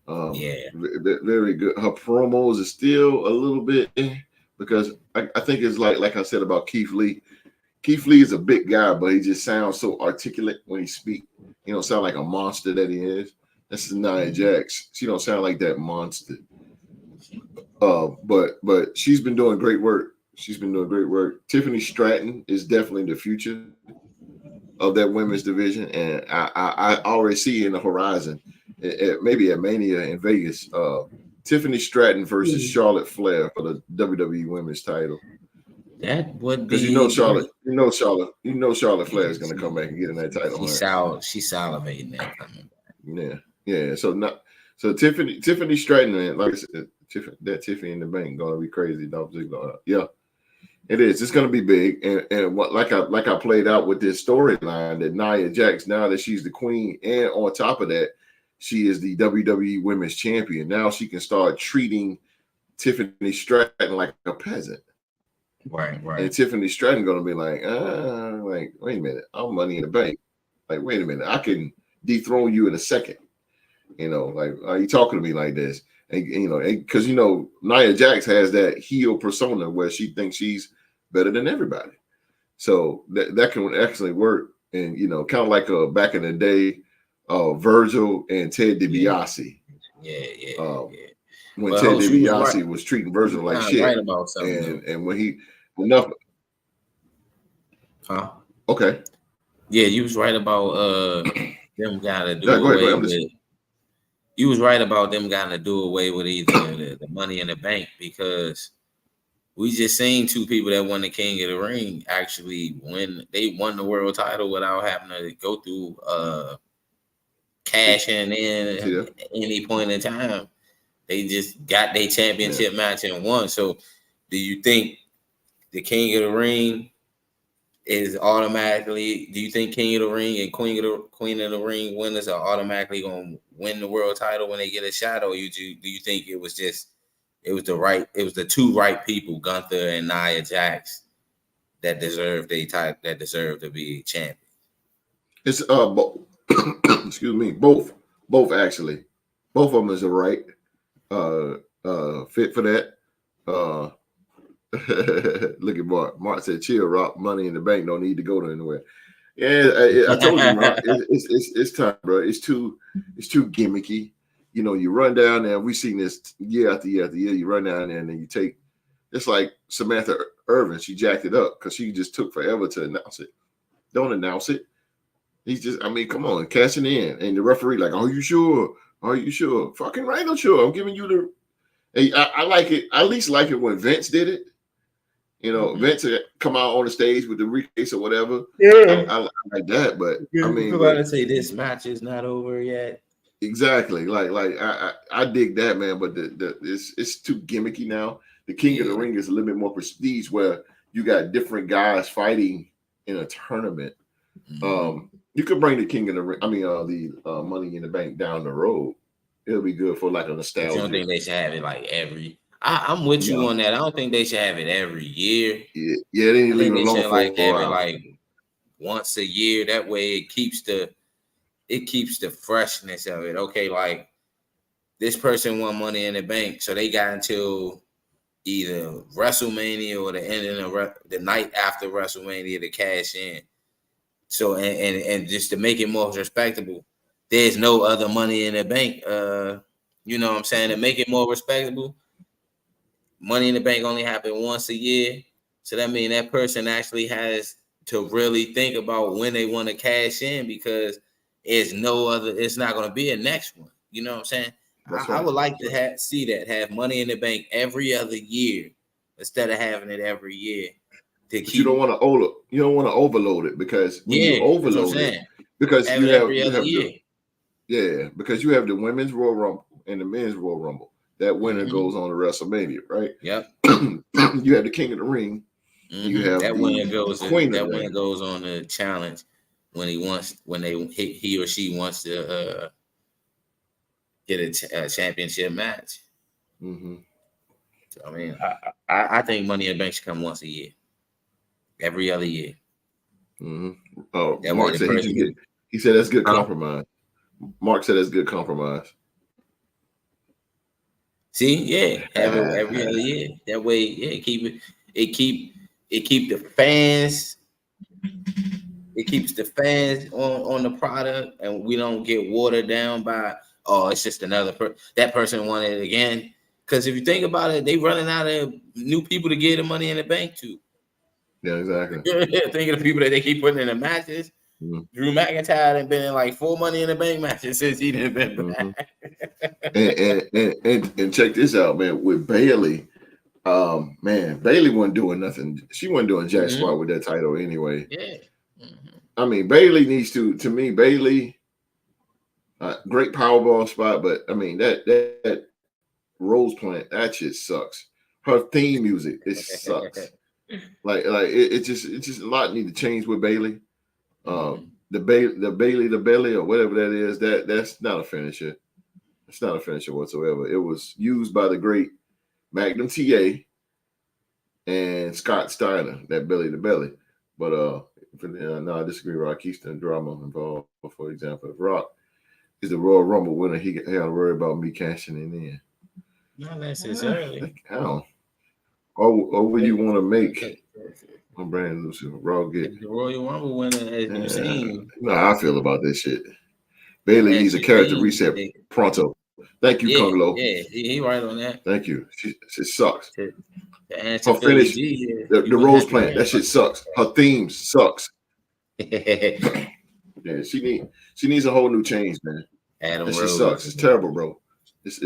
Very good. Her promos are still a little bit because I think it's like I said about Keith Lee. Keith Lee is a big guy, but he just sounds so articulate when he speaks. You know, sound like a monster that he is. That's Nia Jax. She don't sound like that monster. But she's been doing great work. Tiffany Stratton is definitely the future of that women's division, and I already see in the horizon, maybe at Mania in Vegas, Tiffany Stratton versus Charlotte Flair for the WWE Women's title. That would be because Charlotte Flair is going to come back and get in that title. She's salivating that coming back. Yeah. So Tiffany Stratton, man, like I said, Tiffany in the Bank going to be crazy. Yeah. It is. It's going to be big, and what like I played out with this storyline that Nia Jax, now that she's the queen, and on top of that, she is the WWE Women's Champion. Now she can start treating Tiffany Stratton like a peasant. Right. And Tiffany Stratton going to be like, wait a minute, I'm Money in the Bank. Like, wait a minute, I can dethrone you in a second. You know, like, are you talking to me like this? And you know, because you know, Nia Jax has that heel persona where she thinks she's better than everybody. So that can actually work. And you know, kind of like back in the day, Virgil and Ted DiBiase. Yeah. When Ted DiBiase was treating Virgil like shit. Right about something. And when he enough. Huh? Okay. Yeah, you was right about them gotta do away with. You was right about them gotta do away with either the Money in the Bank, because we just seen 2 people that won the King of the Ring actually win. They won the world title without having to go through cashing in at any point in time. They just got their championship match and won. So do you think the King of the Ring is automatically, do you think King of the Ring and Queen of the Ring winners are automatically going to win the world title when they get a shot? Or do you think it was the 2 right people, Gunther and Nia Jax, that deserve they type that deserve to be champion? It's excuse me, both actually. Both of them is a right fit for that. Look at Mark. Mark said, "Chill, Rock. Money in the bank. Don't need to go to anywhere." Yeah, I told you, Mark. It's time, bro. It's too gimmicky. You know, you run down there. We've seen this year after year after year. You run down there and then you take. It's like Samantha Irvin. She jacked it up because she just took forever to announce it. Don't announce it. He's just. I mean, come on, cashing in, and the referee like, "Are you sure? Are you sure? Fucking right, I'm sure. I'm giving you the." Hey, I like it. I at least like it when Vince did it. You know, Vince come out on the stage with the briefcase or whatever. Yeah, I like that, but I mean, about to say this match is not over yet. Exactly. Like I dig that, man, but it's too gimmicky now. The King of the Ring is a little bit more prestige where you got different guys fighting in a tournament. You could bring the King of the Ring, the Money in the Bank down the road. It'll be good for like a nostalgia. You don't think they should have it like every? I'm with you on that. I don't think they should have it every year. Yeah, they need to leave it alone like have it like once a year. That way, it keeps the freshness of it. Okay, like this person won Money in the Bank, so they got until either WrestleMania or the end of the night after WrestleMania to cash in. So and just to make it more respectable, there's no other Money in the Bank. You know what I'm saying? To make it more respectable, Money in the Bank only happen once a year. So that means that person actually has to really think about when they want to cash in because it's not going to be a next one. You know what I'm saying? I would like to have Money in the Bank every other year instead of having it every year. But you don't want to overload it because when you overload it, because you have because you have the women's Royal Rumble and the men's Royal Rumble. That winner goes on to WrestleMania, right? Yep. You have the King of the Ring. You have that winner goes on the challenge when he or she wants to get a championship match. So I mean, I think Money in the Bank should come once a year, every other year. Oh, Mark said he said that's good compromise. Mark said that's good compromise. See, yeah, have it every other year. That way, keep the fans. It keeps the fans on the product, and we don't get watered down by it's just another that person won it again. Because if you think about it, they running out of new people to get the Money in the Bank to. Yeah, exactly. Think of the people that they keep putting in the matches. Drew McIntyre had been in like 4 Money in the Bank matches since he didn't been back. and check this out, man. With Bayley, man, Bayley wasn't doing nothing. She wasn't doing jack squat with that title anyway. Yeah. I mean, Bayley needs to me, Bayley, great Powerball spot, but I mean that Rose Plant, that shit sucks. Her theme music, it sucks. like it just a lot need to change with Bayley. The Bayley or whatever that is, that's not a finisher. It's not a finisher whatsoever. It was used by the great Magnum TA and Scott Steiner, that belly to belly. But no, I disagree. Rock Easton drama involved. For example, if Rock is the Royal Rumble winner, he got to worry about me cashing it in. Not necessarily. How? Or would you want to make? I'm Brandon Lucy. Raw get the Royal Rumble winner, as you seen. You know how I feel about this shit. Bayley needs a character reset pronto. Thank you, Kung Lo. Yeah, he right on that. Thank you. She sucks. Her finish, the Rose Plant, that shit sucks. Her theme sucks. Yeah, she needs a whole new change, man. That shit sucks. It's terrible, bro. It's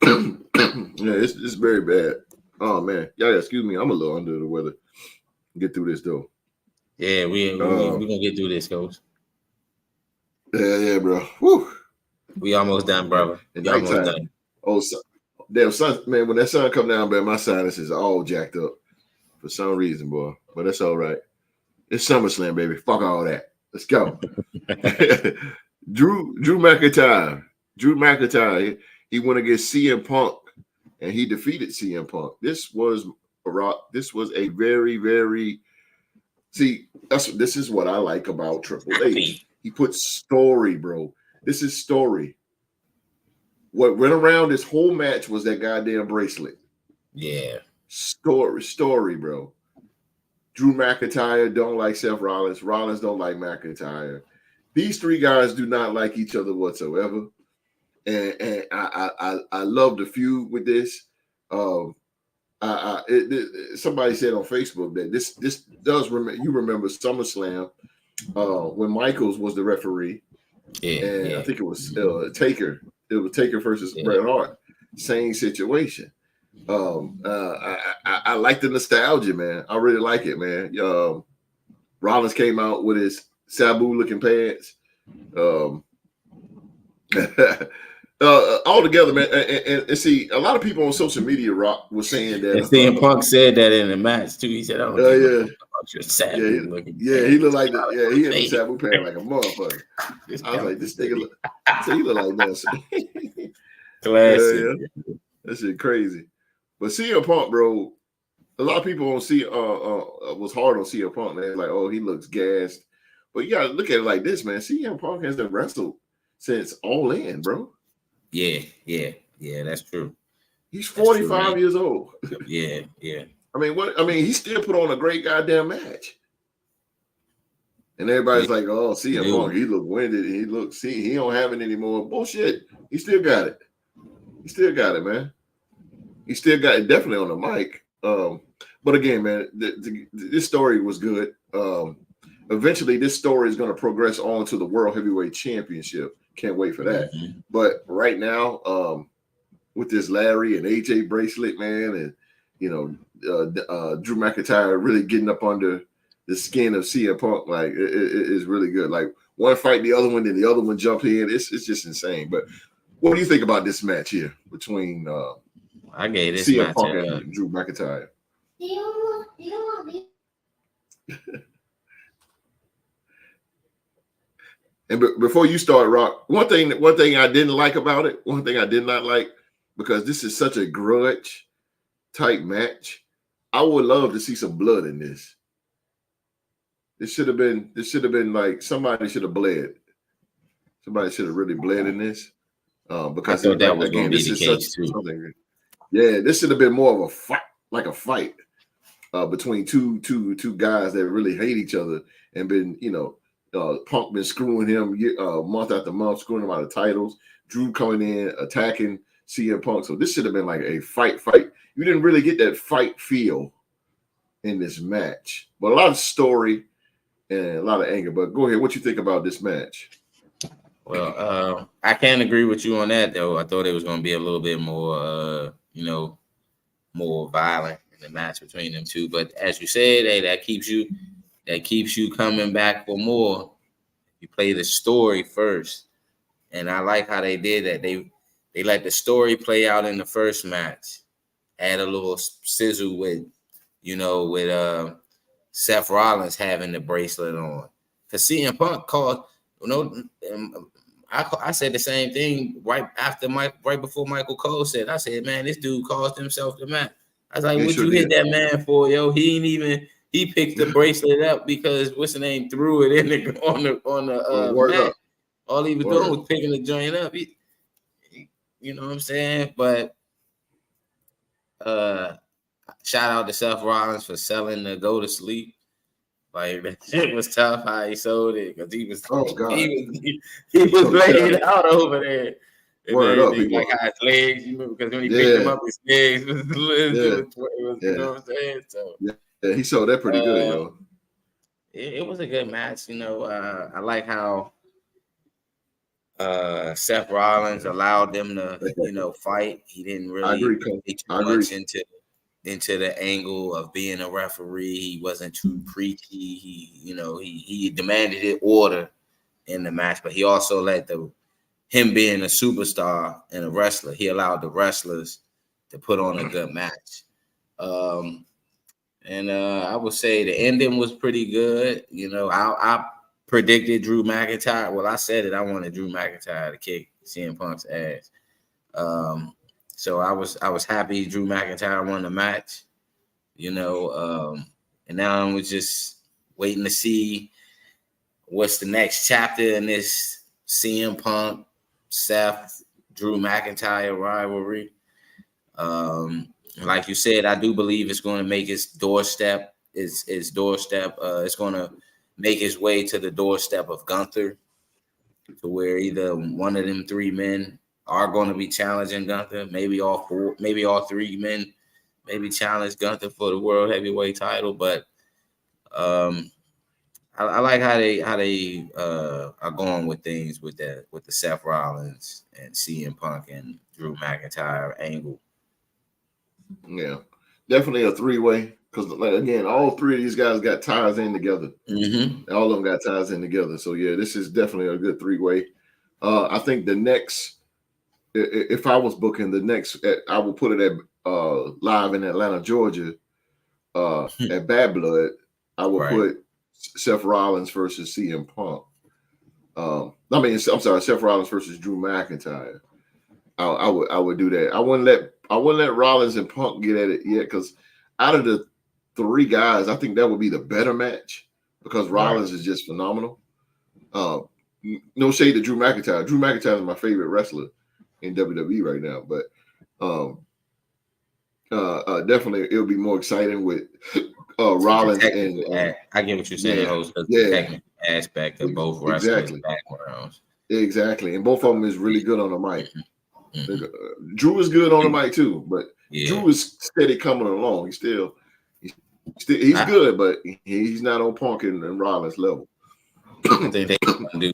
it's very bad. Oh man, yeah. Excuse me, I'm a little under the weather. Get through this though. Yeah, we gonna get through this, coach. Yeah, bro. Woo. We almost done, brother. We almost done. Oh, damn sun, man. When that sun come down, man, my sinuses are all jacked up for some reason, boy. But that's all right. It's SummerSlam, baby. Fuck all that. Let's go. Drew McIntyre. He went against CM Punk, and he defeated CM Punk. This was Rock, this was a very, very this is what I like about Triple H. He puts story, bro. This is story. What went around this whole match was that goddamn bracelet. Yeah. Story, bro. Drew McIntyre don't like Seth Rollins. Rollins don't like McIntyre. These three guys do not like each other whatsoever. And I love the feud with this. Somebody said on Facebook that this does remember SummerSlam when Michaels was the referee. Yeah. I think it was Taker. It was Taker versus Bret Hart. Same situation. I like the nostalgia, man. I really like it, man. Rollins came out with his Sabu looking pants. All together, man. And see, a lot of people on social media was saying that. And CM Punk said that in the match too. He said, "Oh, yeah, your Sabu looking he looked like that. Yeah, he had a Sabu pants like a motherfucker." I was like, "This nigga look." So he look like that. Classic. Yeah. That shit crazy. But CM Punk, bro, a lot of people on was hard on CM Punk, man. Like, oh, he looks gassed. But you gotta look at it like this, man. CM Punk hasn't wrestled since All In, bro. Yeah, that's true. He's 45 years old. Yeah. I mean, he still put on a great goddamn match. And everybody's like, oh, CM Punk, he look winded. He don't have it anymore. Bullshit. He still got it. He still got it, man. He still got it definitely on the mic. But again, man, this story was good. Eventually, this story is going to progress on to the World Heavyweight Championship. Can't wait for that. Mm-hmm. But right now, with this Larry and AJ bracelet, man, and Drew McIntyre really getting up under the skin of CM Punk, like it is really good. Like one fight the other one, then the other one jump in. It's just insane. But what do you think about this match here between I gave this CM match Punk and Drew McIntyre? And before you start, Rock, one thing I didn't like about it, one thing I did not like, because this is such a grudge type match, I would love to see some blood in this. This should have been like somebody should have bled. Somebody should have really bled in this. Because I thought that was going to be the case too. Yeah, this should have been more of a fight, like a fight between two guys that really hate each other and been, Punk been screwing him month after month, screwing him out of titles. Drew coming in, attacking CM Punk. So this should have been like a fight. You didn't really get that fight feel in this match, but a lot of story and a lot of anger. But go ahead, what you think about this match? Well, I can't agree with you on that, though. I thought it was going to be a little bit more, more violent in the match between them two. But as you said, hey, that keeps you coming back for more. You play the story first, and I like how they did that. They let the story play out in the first match, add a little sizzle with Seth Rollins having the bracelet on. Because CM Punk called, I said the same thing right before Michael Cole said. I said, man, this dude caused himself the match. I was like, what you hit that man for, yo? He picked the bracelet up because what's the name threw it in on the mat. All he was doing was picking the joint up. You know what I'm saying? But shout out to Seth Rollins for selling the go to sleep. Like that shit was tough how he sold it because he was he was laid out over there. And like how his legs, because when he picked him up, his legs was you know what I'm saying? So yeah, he sold that pretty good, yo. It was a good match, I like how Seth Rollins allowed them to, fight. He didn't really get too much into the angle of being a referee. He wasn't too preachy. He demanded it order in the match, but he also let him being a superstar and a wrestler, he allowed the wrestlers to put on a good match. And I would say the ending was pretty good. I predicted Drew McIntyre. Well, I said it. I wanted Drew McIntyre to kick CM Punk's ass. So I was happy Drew McIntyre won the match. And now we're just waiting to see what's the next chapter in this CM Punk, Seth, Drew McIntyre rivalry. Like you said, I do believe it's going to make its doorstep. It's going to make its way to the doorstep of Gunther, to where either one of them three men are going to be challenging Gunther. Maybe all four, maybe all three men maybe challenge Gunther for the world heavyweight title. But I like how they are going with things with the Seth Rollins and CM Punk and Drew McIntyre angle. Yeah, definitely a three-way, because like again, all three of these guys got ties in together. Mm-hmm. All of them got ties in together. So yeah, this is definitely a good three-way. I think the next, if I was booking the next, I would put it at live in Atlanta, Georgia, at Bad Blood. I would put Seth Rollins versus CM Punk. I'm sorry, Seth Rollins versus Drew McIntyre. I would do that. I wouldn't let Rollins and Punk get at it yet, because out of the three guys, I think that would be the better match, because Rollins is just phenomenal. No shade to Drew McIntyre. Drew McIntyre is my favorite wrestler in WWE right now, but definitely it'll be more exciting with Rollins and I get what you're saying, host. The technical aspect of both wrestlers' backgrounds. Exactly, and both of them is really good on the mic. Mm-hmm. Drew is good on the mic too, but Drew is steady coming along. He's good, but he's not on Punk and Rollins level. I think they gonna do.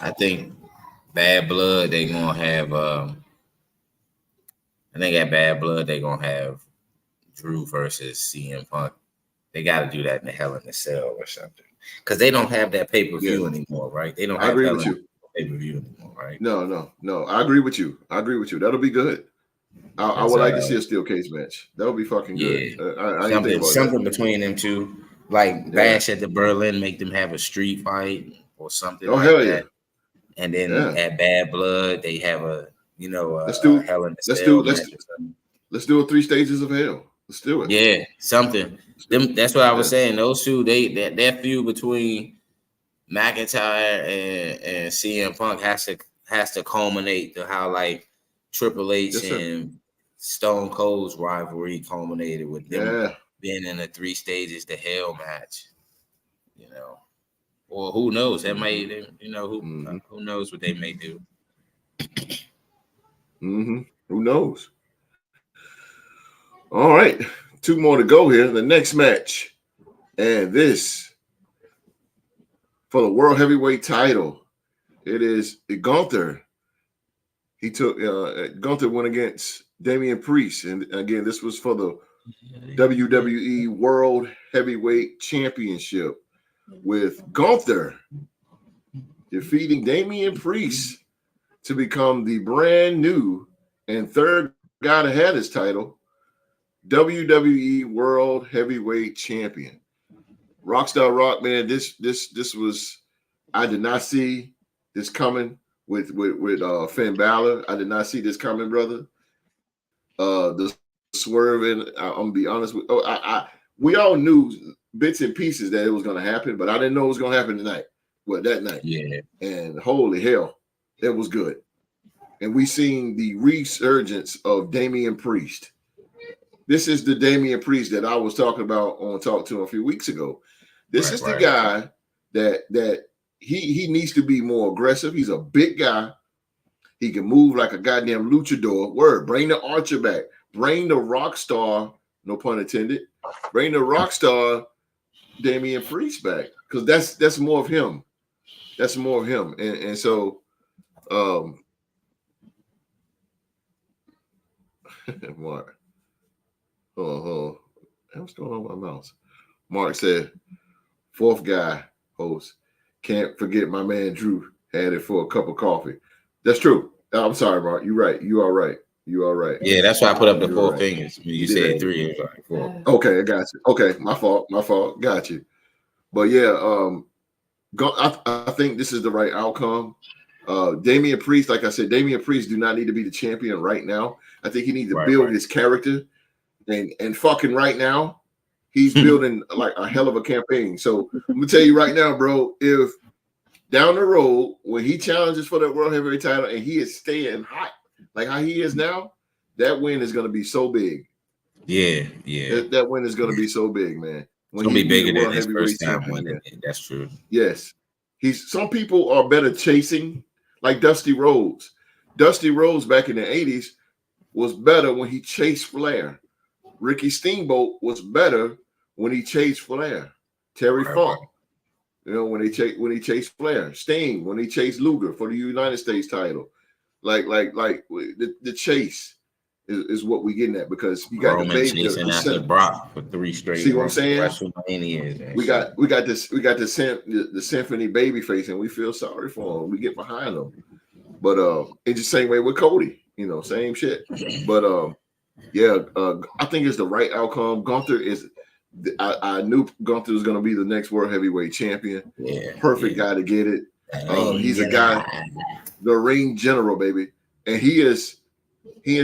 I think Bad Blood. They gonna have. I think at Bad Blood they gonna have Drew versus CM Punk. They got to do that in the Hell in a Cell or something, because they don't have that pay-per-view anymore, right? They don't have pay-per-view anymore, right? No. I agree with you. That'll be good. I would like to see a steel cage match. That would be fucking good. Something between them two, like Bash at the Berlin, make them have a street fight or something. Oh, hell yeah! And then at Bad Blood, they have a let's do Hell in a Cell match. Let's do a 3 stages of hell. Let's do it. Yeah, something. That's what I was saying. Those two, that feud between McIntyre and CM Punk has to culminate to how like Triple H and Stone Cold's rivalry culminated with them being in the 3 stages to hell match. Or who knows? That may who knows what they may do. Who knows? All right, 2 more to go here. The next match, and this for the World Heavyweight title, it is Gunther. He took Gunther went against Damian Priest, and again, this was for the WWE World Heavyweight Championship, with Gunther defeating Damian Priest to become the brand new and third guy to have his title, WWE World Heavyweight Champion. Rockstar Rock, man, this was, I did not see this coming with Finn Balor. I did not see this coming, brother. The swerving, I'm gonna be honest with we all knew bits and pieces that it was gonna happen, but I didn't know it was gonna happen tonight. Well, that night. Yeah. And holy hell, it was good. And we seen the resurgence of Damian Priest. This is the Damian Priest that I was talking about on Talk to him a few weeks ago. This is the guy that he needs to be more aggressive. He's a big guy. He can move like a goddamn luchador. Bring the Archer back. Bring the rock star, no pun intended. Bring the rock star Damian Priest back, because that's more of him. That's more of him. And so Mark. What's going on with my mouse? Mark said, 4th guy host. Can't forget my man Drew had it for a cup of coffee. That's true. I'm sorry, Mark. You're right. You are right. Yeah, that's why I put up the 4 fingers. You said 3, it was like 4. Okay, I got you. Okay, my fault. Got you. But yeah, I think this is the right outcome. Damian Priest, like I said, Damian Priest do not need to be the champion right now. I think he needs to build his character. And fucking right now, he's building like a hell of a campaign. So I'm gonna tell you right now, bro, if down the road when he challenges for that world heavyweight title and he is staying hot like how he is now, that win is gonna be so big. Yeah. That win is gonna be so big, man. When he be bigger than his first time winning. That's true. Yes. Some people are better chasing, like Dusty Rhodes. Dusty Rhodes back in the 80s was better when he chased Flair. Ricky Steamboat was better when he chased Flair. Terry Funk, when he chased Flair. Sting when he chased Luger for the United States title. Like the chase is what we getting at, because you got Roman chasing after Brock for 3 straight. See what I'm saying? WrestleMania. We got the Symphony babyface, and we feel sorry for him. We get behind him, but it's the same way with Cody. Same shit. But I think it's the right outcome. Gunther is. I knew Gunther was going to be the next world heavyweight champion. Yeah, perfect guy to get it. He's a guy, the ring general, baby, and he is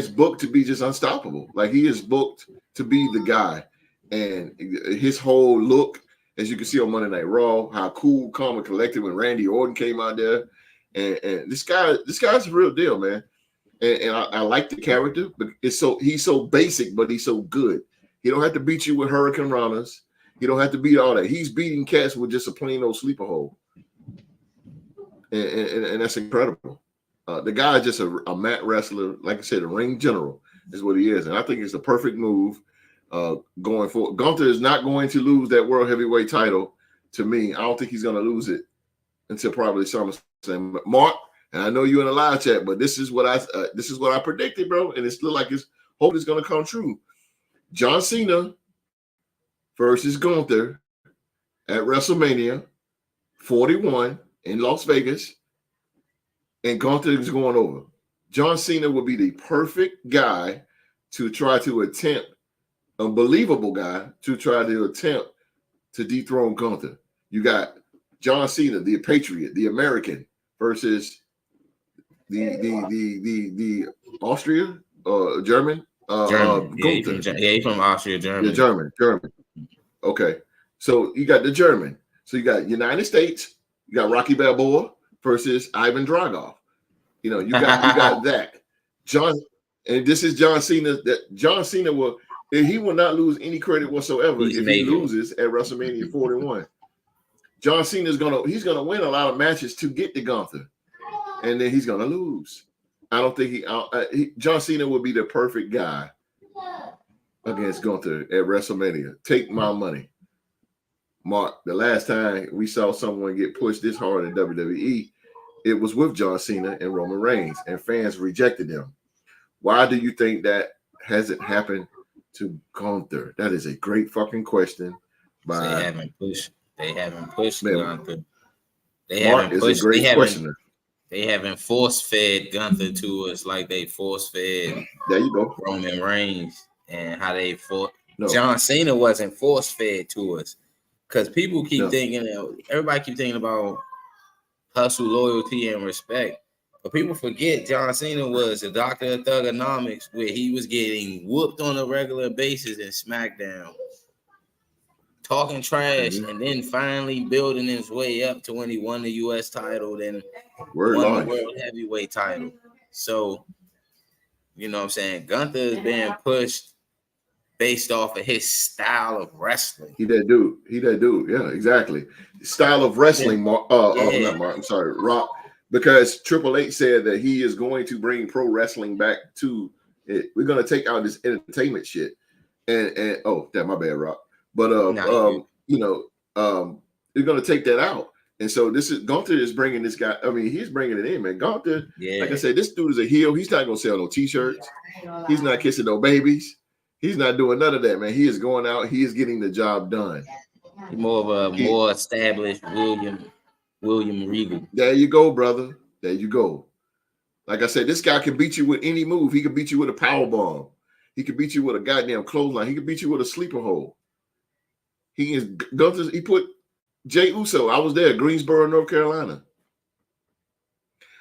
booked to be just unstoppable. Like, he is booked to be the guy, and his whole look, as you can see on Monday Night Raw, how cool, calm, and collected when Randy Orton came out there, and this guy's a real deal, man. And I like the character, but he's so basic, but he's so good. He don't have to beat you with Hurricane Runners. He don't have to beat all that. He's beating cats with just a plain old sleeper hold, and that's incredible. The guy is just a mat wrestler, like I said, a ring general is what he is, and I think it's the perfect move going forward. Gunther is not going to lose that world heavyweight title. To me, I don't think he's going to lose it until probably SummerSlam. Mark, and I know you're in a live chat, but this is what I predicted, bro, and it's look like it's hope it's going to come true. John Cena versus Gunther at WrestleMania 41 in Las Vegas, and Gunther is going over. John Cena would be the perfect guy to try to attempt, unbelievable guy to try to attempt to dethrone Gunther. You got John Cena, the Patriot, the American, versus the Austria, German. German. He's from Austria, Germany. Yeah, German. Okay. So you got the German. So you got United States, you got Rocky Balboa versus Ivan Drago. You got that. And this is John Cena. That John Cena will not lose any credit whatsoever if he loses at WrestleMania 41. John Cena he's gonna win a lot of matches to get to Gunther, and then he's gonna lose. I don't think John Cena would be the perfect guy against Gunther at WrestleMania. Take my money. Mark, the last time we saw someone get pushed this hard in WWE, it was with John Cena and Roman Reigns, and fans rejected him. Why do you think that hasn't happened to Gunther? That is a great fucking question. They haven't pushed Gunther. Mark is a great questioner. They haven't force-fed Gunther to us like they force-fed Roman Reigns, and how they fought. No. John Cena wasn't force-fed to us, because people keep everybody keep thinking about hustle, loyalty, and respect. But people forget John Cena was a doctor of thugonomics, where he was getting whooped on a regular basis in SmackDown, talking trash, and then finally building his way up to when he won the U.S. title, then won the World Heavyweight title. So, you know what I'm saying? Gunther is being pushed based off of his style of wrestling. He that dude. Yeah, exactly. Style of wrestling, I'm sorry, Rock. Because Triple H said that he is going to bring pro wrestling back to it. We're going to take out this entertainment shit. And my bad, Rock. But you're going to take that out. And so Gunther is bringing this guy. I mean, he's bringing it in, man. Gunther, like I said, this dude is a heel. He's not going to sell no t-shirts. He's not kissing no babies. He's not doing none of that, man. He is going out. He is getting the job done. He's more of a more established William Regal. There you go, brother. There you go. Like I said, this guy can beat you with any move. He can beat you with a power bomb. He can beat you with a goddamn clothesline. He can beat you with a sleeper hold. He put Jey Uso. I was there, Greensboro, North Carolina.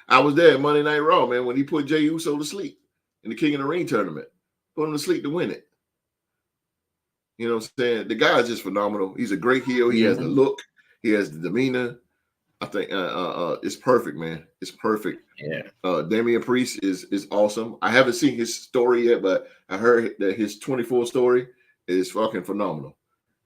I was there at Monday Night Raw, man, when he put Jey Uso to sleep in the King of the Ring tournament. Put him to sleep to win it. You know what I'm saying? The guy is just phenomenal. He's a great heel. He has the look. He has the demeanor. I think it's perfect, man. It's perfect. Yeah. Damian Priest is awesome. I haven't seen his story yet, but I heard that his 24 story is fucking phenomenal.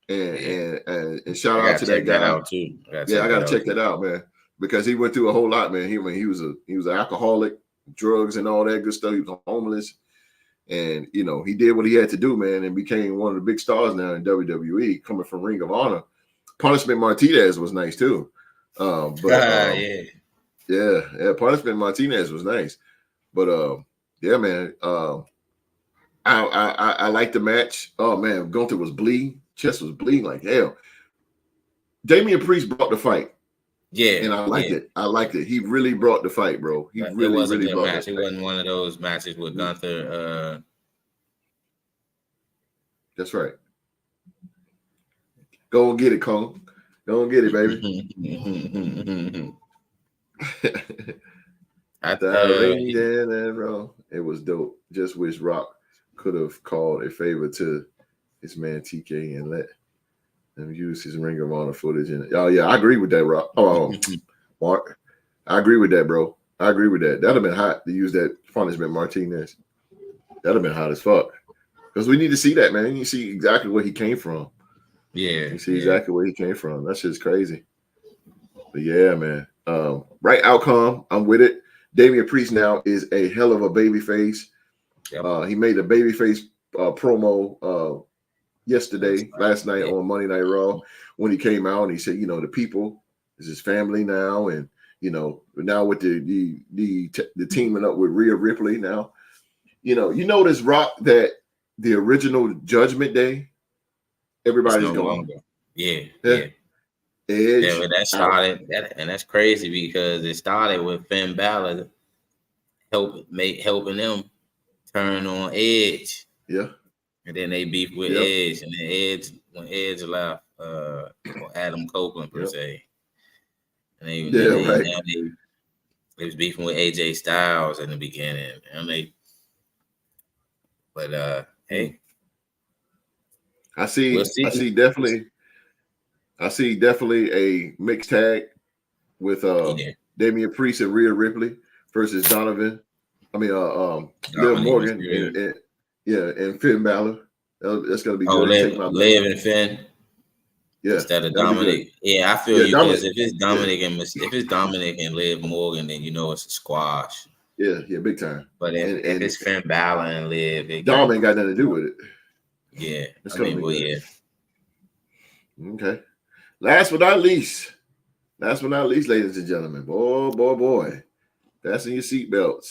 And shout out to that guy. Out too. I gotta check that out, man, because he went through a whole lot, man. He was an alcoholic, drugs and all that good stuff. He was homeless, and you know he did what he had to do, man, and became one of the big stars now in WWE, coming from Ring of Honor. Punishment Martinez was nice too, Punishment Martinez was nice, but yeah, man, I like the match. Oh man, Gunther was bleeding. Chest was bleeding like hell. Damian Priest brought the fight. Yeah. And I liked it. I liked it. He really brought the fight, bro. He really brought match. It wasn't one of those matches with Gunther. That's right. Go and get it, Cole. Go and get it, baby. It was dope. Just wish Rock could have called a favor to his man TK and let him use his Ring of Honor footage in it. Oh yeah, I agree with that, Rock. Mark, I agree with that, bro. I agree with that. That'd have been hot to use that Punishment Martinez. That'd have been hot as fuck. Because we need to see that, man. You see exactly where he came from. Yeah, you see exactly where he came from. That shit's crazy. But yeah, man. Right outcome. I'm with it. Damian Priest now is a hell of a babyface. Yep. He made a babyface promo last night on Monday Night Raw, when he came out and he said, you know, the people is his family now, and you know, now with the teaming up with Rhea Ripley now, you notice, Rock, that the original Judgment Day, everybody's going. Yeah. Edge, but that started and that's crazy because it started with Finn Balor helping them turn on Edge. Yeah. And then they beef with Edge, and then when Edge left, or Adam Copeland per se, and they was beefing with AJ Styles in the beginning, and hey, I see definitely a mixed tag with Damian Priest and Rhea Ripley versus Liv Morgan and Finn Balor. That's gonna be good. Liv and Finn. Yeah, instead of Dominic. Yeah, I feel you, because if it's Dominic and Liv Morgan, then you know it's a squash. Yeah, big time. But if it's Finn Balor and Liv, Dom ain't got nothing to do with it. Yeah, yeah. Okay. Last but not least, ladies and gentlemen, boy, that's in your seatbelts.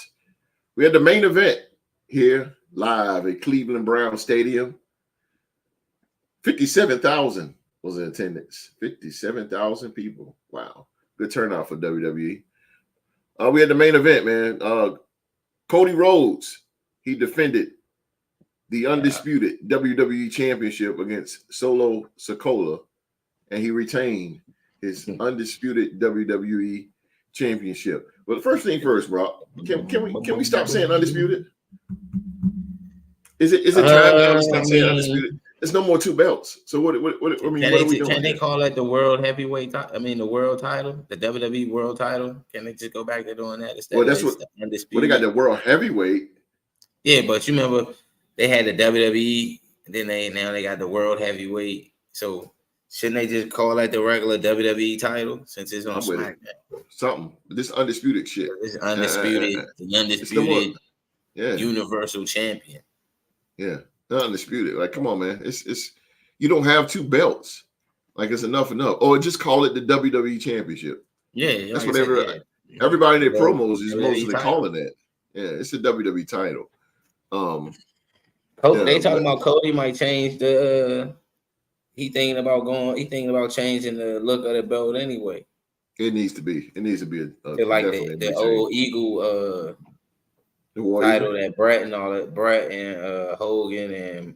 We had the main event here live at Cleveland Brown Stadium. 57,000 was in attendance. 57,000 people. Wow. Good turnout for WWE. We had the main event, man. Cody Rhodes, he defended the undisputed WWE Championship against Solo Sikoa, and he retained his undisputed WWE Championship. But first thing first, bro, can we stop saying undisputed? Is it time now to stop saying undisputed? There's no more two belts. So what are we doing? Can they call it the world heavyweight? The world title, the WWE world title. Can they just go back to doing that instead? Well, that's what undisputed. Well, they got the world heavyweight. Yeah, but you remember they had the WWE, and then now they got the world heavyweight. So shouldn't they just call that the regular WWE title since it's on SmackDown? Something. This undisputed shit. It's undisputed, the undisputed Universal Champion. Yeah. Undisputed. Like, come on, man. It's you don't have two belts. Like, it's enough. Or just call it the WWE Championship. Yeah, that's what everybody in their promos is mostly calling that. Yeah, it's the WWE title. They talking about Cody might change the. He thinking about changing the look of the belt anyway. It needs to be. It needs to be like the old Eagle. The title that Brett and Hogan and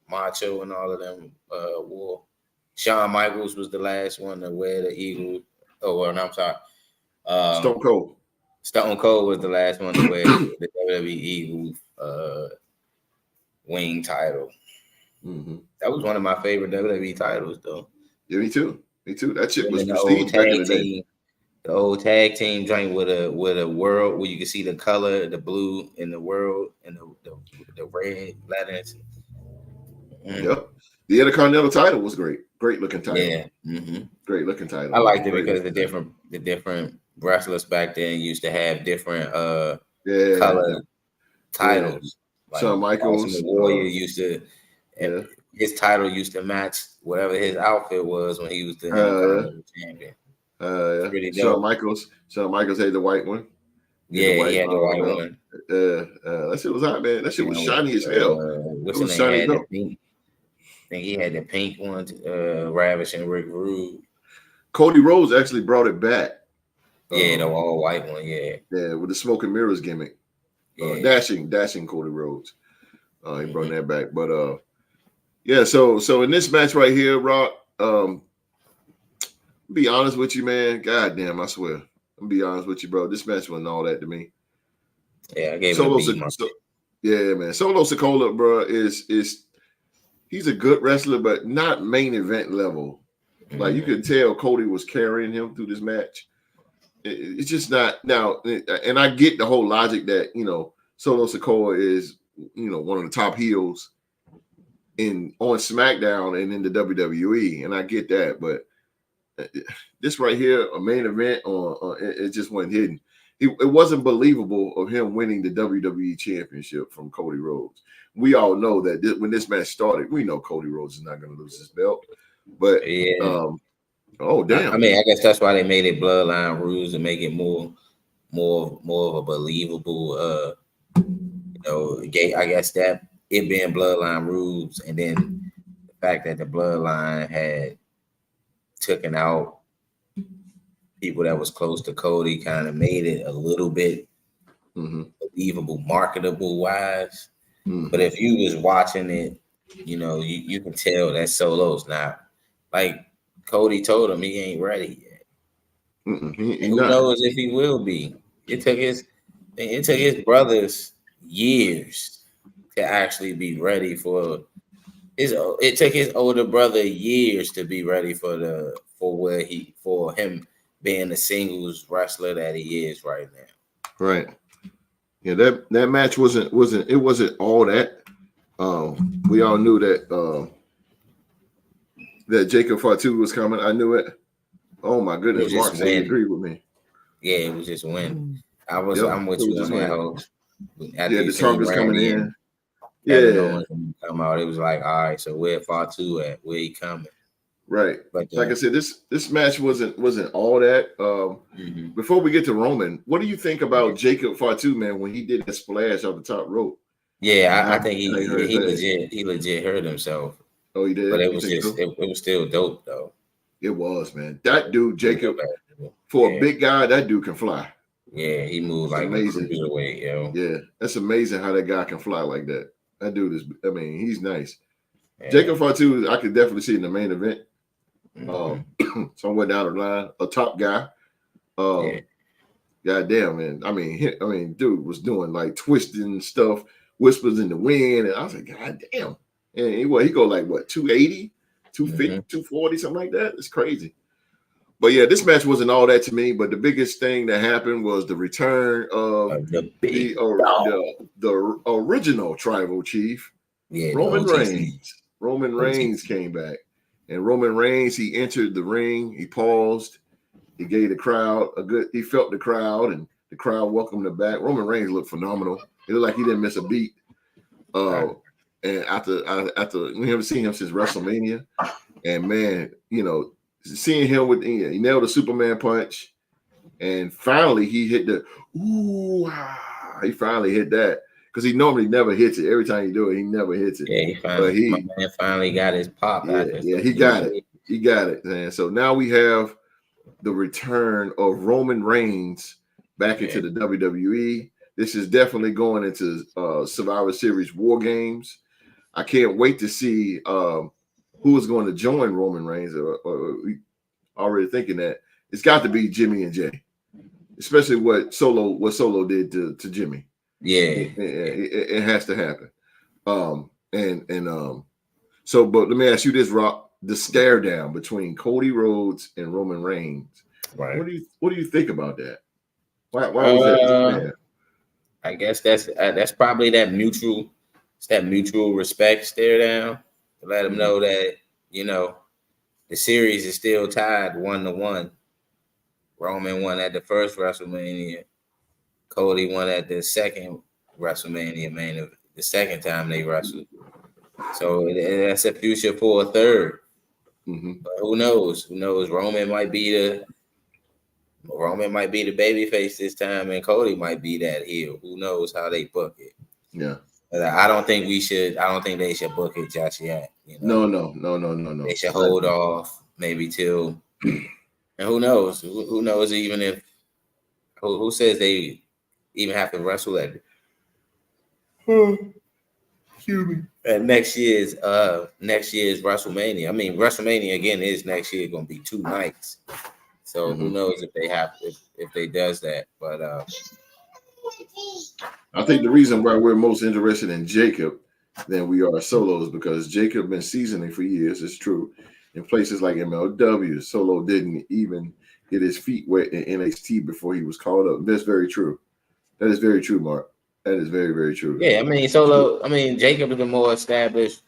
Macho and all of them wore. Shawn Michaels was the last one to wear the Eagle. I'm sorry. Stone Cold. Stone Cold was the last one to wear the WWE Eagle wing title. Mm-hmm. That was one of my favorite WWE titles, though. Yeah, me too. Me too. That shit was And the old prestige back in tag the day. team, the old tag team joint with a world where you can see the color, the blue in the world, and the red letters. Yep. The Intercontinental title was great. Great looking title. Yeah. Mm-hmm. Great looking title. I liked it Great because the different wrestlers back then used to have different color titles. Like Shawn Michaels, Ultimate Warrior used to, his title used to match whatever his outfit was when he was the Intercontinental champion. Pretty dope. Shawn Michaels had the white one. He had the white one. That shit was hot, man. That shit was shiny as hell. What's his name? I think he had the pink one, Ravishing Rick Rude. Cody Rhodes actually brought it back. Yeah, the all white one, yeah. Yeah, with the smoke and mirrors gimmick. Yeah. Dashing Cody Rhodes. He brought that back. But yeah, so in this match right here, Rock, be honest with you, man. God damn, I swear. I'm be honest with you, bro. This match wasn't all that to me. Yeah, I gave it a B. Yeah, man. Solo Sikoa, bro, is he's a good wrestler, but not main event level. Like you could tell Cody was carrying him through this match. It's just not now, and I get the whole logic that Solo Sikoa is one of the top heels on SmackDown and in the WWE, and I get that, but this right here, a main event, it just wasn't hidden. It wasn't believable of him winning the WWE Championship from Cody Rhodes. We all know that when this match started, we know Cody Rhodes is not going to lose his belt. But oh damn! I mean, I guess that's why they made it Bloodline Rules to make it more of a believable. I guess that it being Bloodline Rules, and then the fact that the Bloodline had taken out people that was close to Cody kind of made it a little bit believable, marketable wise. But if you was watching it, you can tell that Solo's not, like Cody told him, he ain't ready yet. Who knows if he will be? It took his brothers years to actually be ready for it took his older brother years to be ready for him being the singles wrestler that he is right now. Right. Yeah, that match wasn't all that. We all knew that that Jacob Fatu was coming. I knew it. Oh my goodness, Mark said he agreed with me. Yeah, it was just win. I'm with you on that whole. Yeah, the trunk is coming in. Yeah, come out. It was like, all right, so where Fatu at? Where he coming? Right. But like I said, this match wasn't all that. Before we get to Roman, what do you think about Jacob Fatu, man, when he did that splash off the top rope? Yeah, I think he legit hurt himself. Oh, he did. But it was it was still dope though. It was, man. That dude, Jacob, for a big guy, that dude can fly. Yeah, he moved like amazing. Weight, yo. Yeah, that's amazing how that guy can fly like that. That dude is, he's nice. Yeah. Jacob Fatu, I could definitely see in the main event. Somewhere down the line, a top guy. Goddamn, man. I mean, dude was doing like twisting stuff, whispers in the wind, and I was like, God damn. And he go like what, 280, 250, 240, something like that. It's crazy. But yeah, this match wasn't all that to me. But the biggest thing that happened was the return of the original tribal chief, Roman Reigns. Roman Reigns came back. And Roman Reigns, he entered the ring. He paused. He gave the crowd he felt the crowd, and the crowd welcomed him back. Roman Reigns looked phenomenal. It looked like he didn't miss a beat. And after we haven't seen him since WrestleMania. And man, seeing him he nailed the Superman punch. And finally he hit he finally hit that. Because he normally never hits it. Every time you do it, he never hits it. Yeah, my man finally got his pop. Yeah, he got it. He got it. And so now we have the return of Roman Reigns back into the WWE. This is definitely going into Survivor Series War Games. I can't wait to see who is going to join Roman Reigns. We already thinking that it's got to be Jimmy and Jay, especially what Solo did to Jimmy. Yeah, it has to happen. So, but let me ask you this, Rock: the stare down between Cody Rhodes and Roman Reigns. Right. What do you think about that? Why was that? I guess that's probably that mutual respect stare down to let them know that, you know, the series is still tied 1-1. Roman won at the first WrestleMania. Cody won at the second WrestleMania the second time they wrestled. So that's a future for a third. But who knows? Who knows? Roman might be the babyface this time, and Cody might be that heel. Who knows how they book it? Yeah. But I don't think they should book it just yet. You know? No. They should hold off maybe till. And who knows? Who knows? Even if who says they even have to wrestle at next year's WrestleMania. I mean, WrestleMania again is next year going to be 2 nights. So who knows if they does that? But I think the reason why we're most interested in Jacob than we are Solo is because Jacob been seasoning for years. It's true. In places like MLW, Solo didn't even get his feet wet in NXT before he was called up. That's very true. That is very true, Mark. That is very, very true. Yeah, I mean, Jacob is the more established.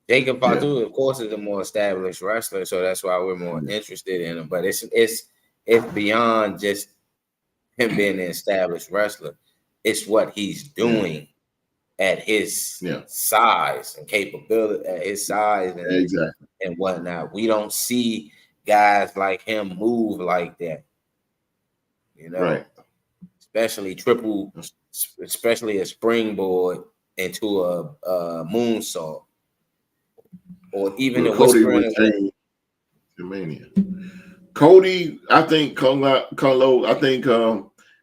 Jacob Fatu, of course, is a more established wrestler, so that's why we're more interested in him. But it's beyond just him being an established wrestler. It's what he's doing at his size and capability, at his size and whatnot. We don't see guys like him move like that, you know. Right. Especially a springboard into a moonsault, or even a whispering. Cody, I think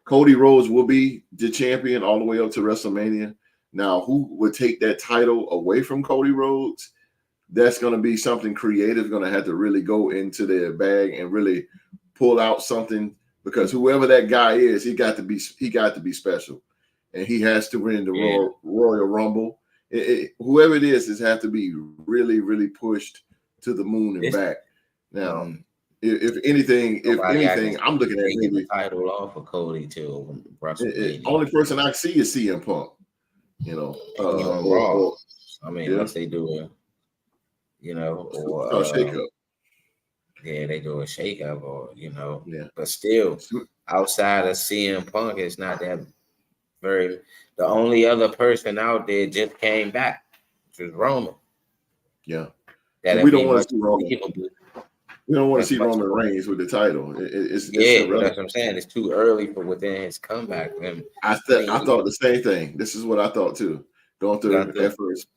Cody Rhodes will be the champion all the way up to WrestleMania. Now, who would take that title away from Cody Rhodes? That's going to be something creative. Going to have to really go into their bag and really pull out something, because whoever that guy is, he got to be special, and he has to win the Royal Rumble. Whoever it is has to be really, really pushed to the moon and back. Now, if anything, I'm looking at maybe the title off of Cody too. Only person I see is CM Punk. You know, Raw. Unless they do a, or shake up. Yeah, they do a shake up, or but still, outside of CM Punk, it's not that very. The only other person out there just came back, which was Roman. Yeah, we don't want to see Roman. We don't want to see Roman Reigns with the title. It's that's what I'm saying. It's too early for within his comeback. I thought the same thing. This is what I thought too. Gunther at first,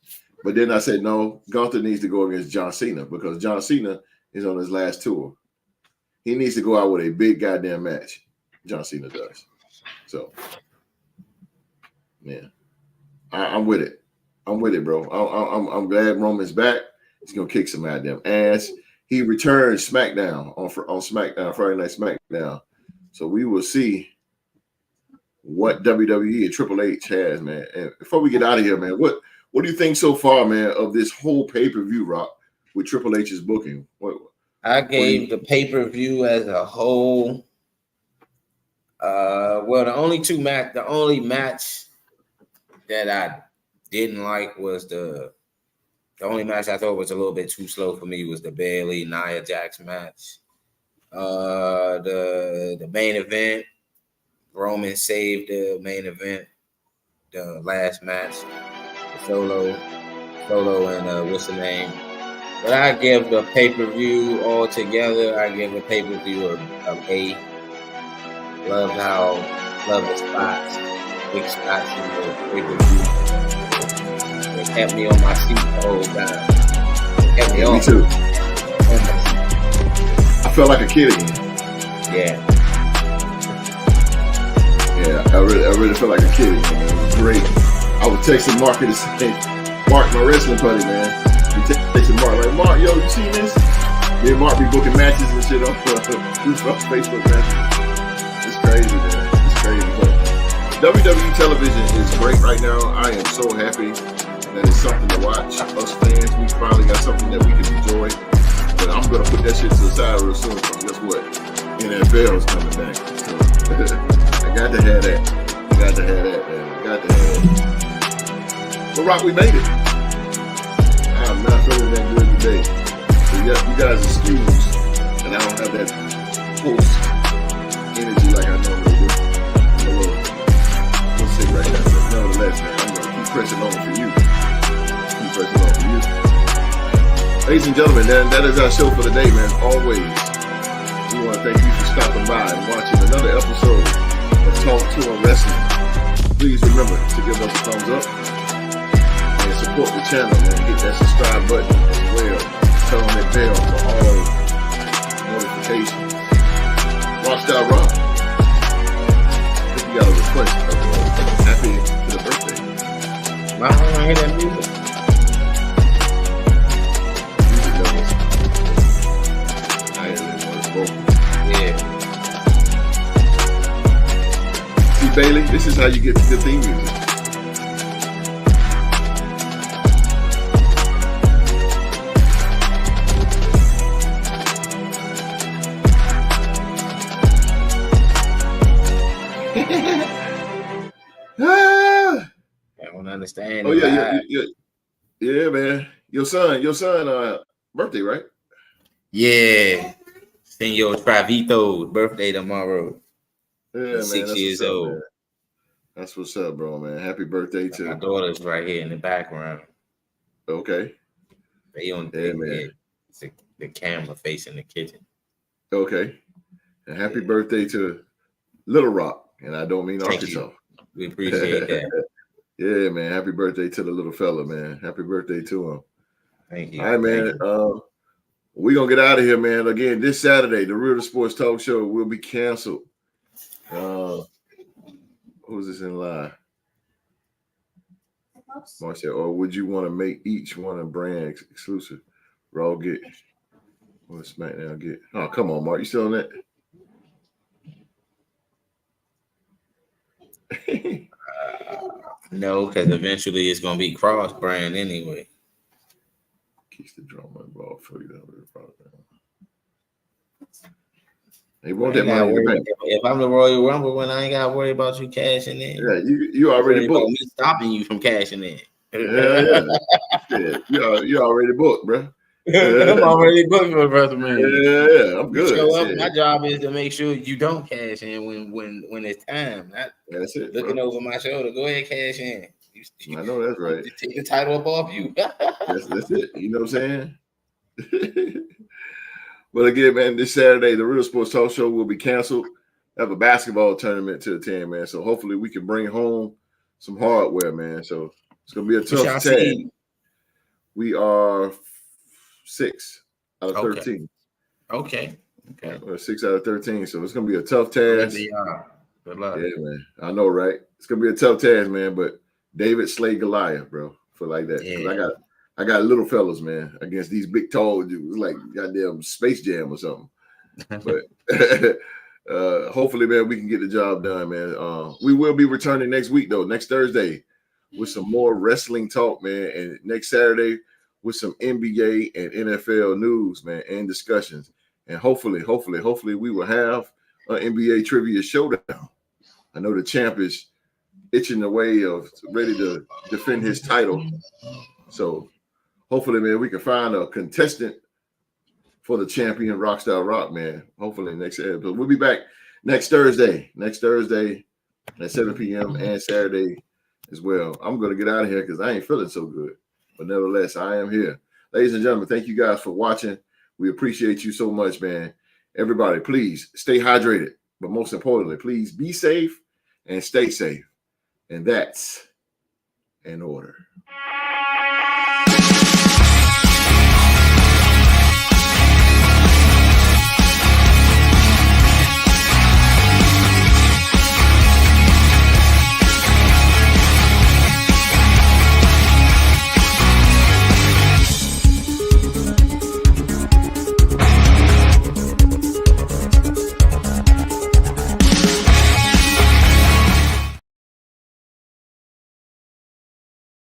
but then I said no. Gunther needs to go against John Cena, because John Cena is on his last tour. He needs to go out with a big goddamn match. John Cena does. So, yeah, I'm with it. I'm with it, bro. I'm glad Roman's back. He's gonna kick some goddamn ass. He returned SmackDown on SmackDown, Friday Night SmackDown. So we will see what WWE and Triple H has, man. And before we get out of here, man, what do you think so far, man, of this whole pay-per-view, Rock, with Triple H's booking? I gave the pay-per-view as a whole. The only match that I didn't like was the only match I thought was a little bit too slow for me was the Bayley Nia Jax match. The main event, Roman saved the main event, the last match, Solo and what's the name? But I give the pay-per-view altogether, I give the pay-per-view of A. Love the spots, big spots in the pay-per-view. It kept me on my seat the whole time. Me too. I felt like a kid again. I really felt like a kid again, man. It was great. I was texting Mark and saying, Mark, my wrestling buddy, man. We texting Mark, like, Mark, yo, you seen this? Yeah, Mark be booking matches and shit on Facebook matches. It's crazy, man. It's crazy. But WWE television is great right now. I am so happy that is something to watch. Us fans, we finally got something that we can enjoy. But I'm gonna put that shit to the side real soon. Because guess what? NFL is coming back. So, I got to have that. Got to have that, man. Got to have it. But Rock, we made it. I'm not feeling that good today. So yeah, you guys excuse that I don't have that pulse energy like I normally do. I'm a little sick right now. But nevertheless, man, I'm gonna keep pressing on for you. Keep pressing on for you. Ladies and gentlemen, that is our show for the day, man. Always, we want to thank you for stopping by and watching another episode of Talk Tour Wrestling. Please remember to give us a thumbs up and support the channel, man. Hit that subscribe button as well. Turn on that bell for all notifications. Rockstar Rock. I think you got a request. Happy for the birthday. I don't hear that music. Yeah. See, Bailey, this is how you get the theme music. I don't understand. Oh yeah, man. Your son, birthday, right? Yeah. Senor Travito's birthday tomorrow. Yeah, man. 6 years old. Man. That's what's up, bro, man. Happy birthday to my daughter's right here in the background. Okay. They on the camera facing the kitchen. Okay. And happy birthday to Little Rock. And I don't mean Arkansas. We appreciate that. Yeah, man. Happy birthday to the little fella, man. Happy birthday to him. Thank you. All right, man. We're going to get out of here, man. Again, this Saturday, the Real Sports Talk Show will be canceled. Who's this in line? Marcia, or would you want to make each one a brand exclusive? Raw get. What SmackDown get? Oh, come on, Mark. You still on that? No, because eventually it's going to be cross-brand anyway. Keeps the drama involved for you. They want that money. If I'm the Royal Rumble when I ain't got to worry about you cashing in. Yeah, you already booked. Me stopping you from cashing in. Yeah, you already booked, bro. I'm already booked for WrestleMania. Yeah, I'm good. Show up. My job is to make sure you don't cash in when it's time. Not that's it. Looking over my shoulder. Go ahead, cash in. I know that's right. Take the title up off you. that's it. You know what I'm saying? But again, man, this Saturday, the Real Sports Talk Show will be canceled. I have a basketball tournament to attend, man. So hopefully we can bring home some hardware, man. So it's gonna be a tough tag. We are 6 out of 13. Okay. We're 6 out of 13. So it's gonna be a tough task. Good luck. Yeah, man. I know, right? It's gonna be a tough task, man. But David slayed Goliath, bro. For like that. Yeah. I got little fellas, man, against these big tall dudes, like goddamn Space Jam or something. But hopefully, man, we can get the job done, man. We will be returning next week, though, next Thursday, with some more wrestling talk, man, and next Saturday with some NBA and NFL news, man, and discussions. And hopefully, we will have an NBA trivia showdown. I know the champ is itching away of ready to defend his title, so. Hopefully, man, we can find a contestant for the champion Rockstar Rock, man. Hopefully next episode. We'll be back next Thursday at 7 p.m. and Saturday as well. I'm going to get out of here because I ain't feeling so good. But nevertheless, I am here. Ladies and gentlemen, thank you guys for watching. We appreciate you so much, man. Everybody, please stay hydrated. But most importantly, please be safe and stay safe. And that's in order.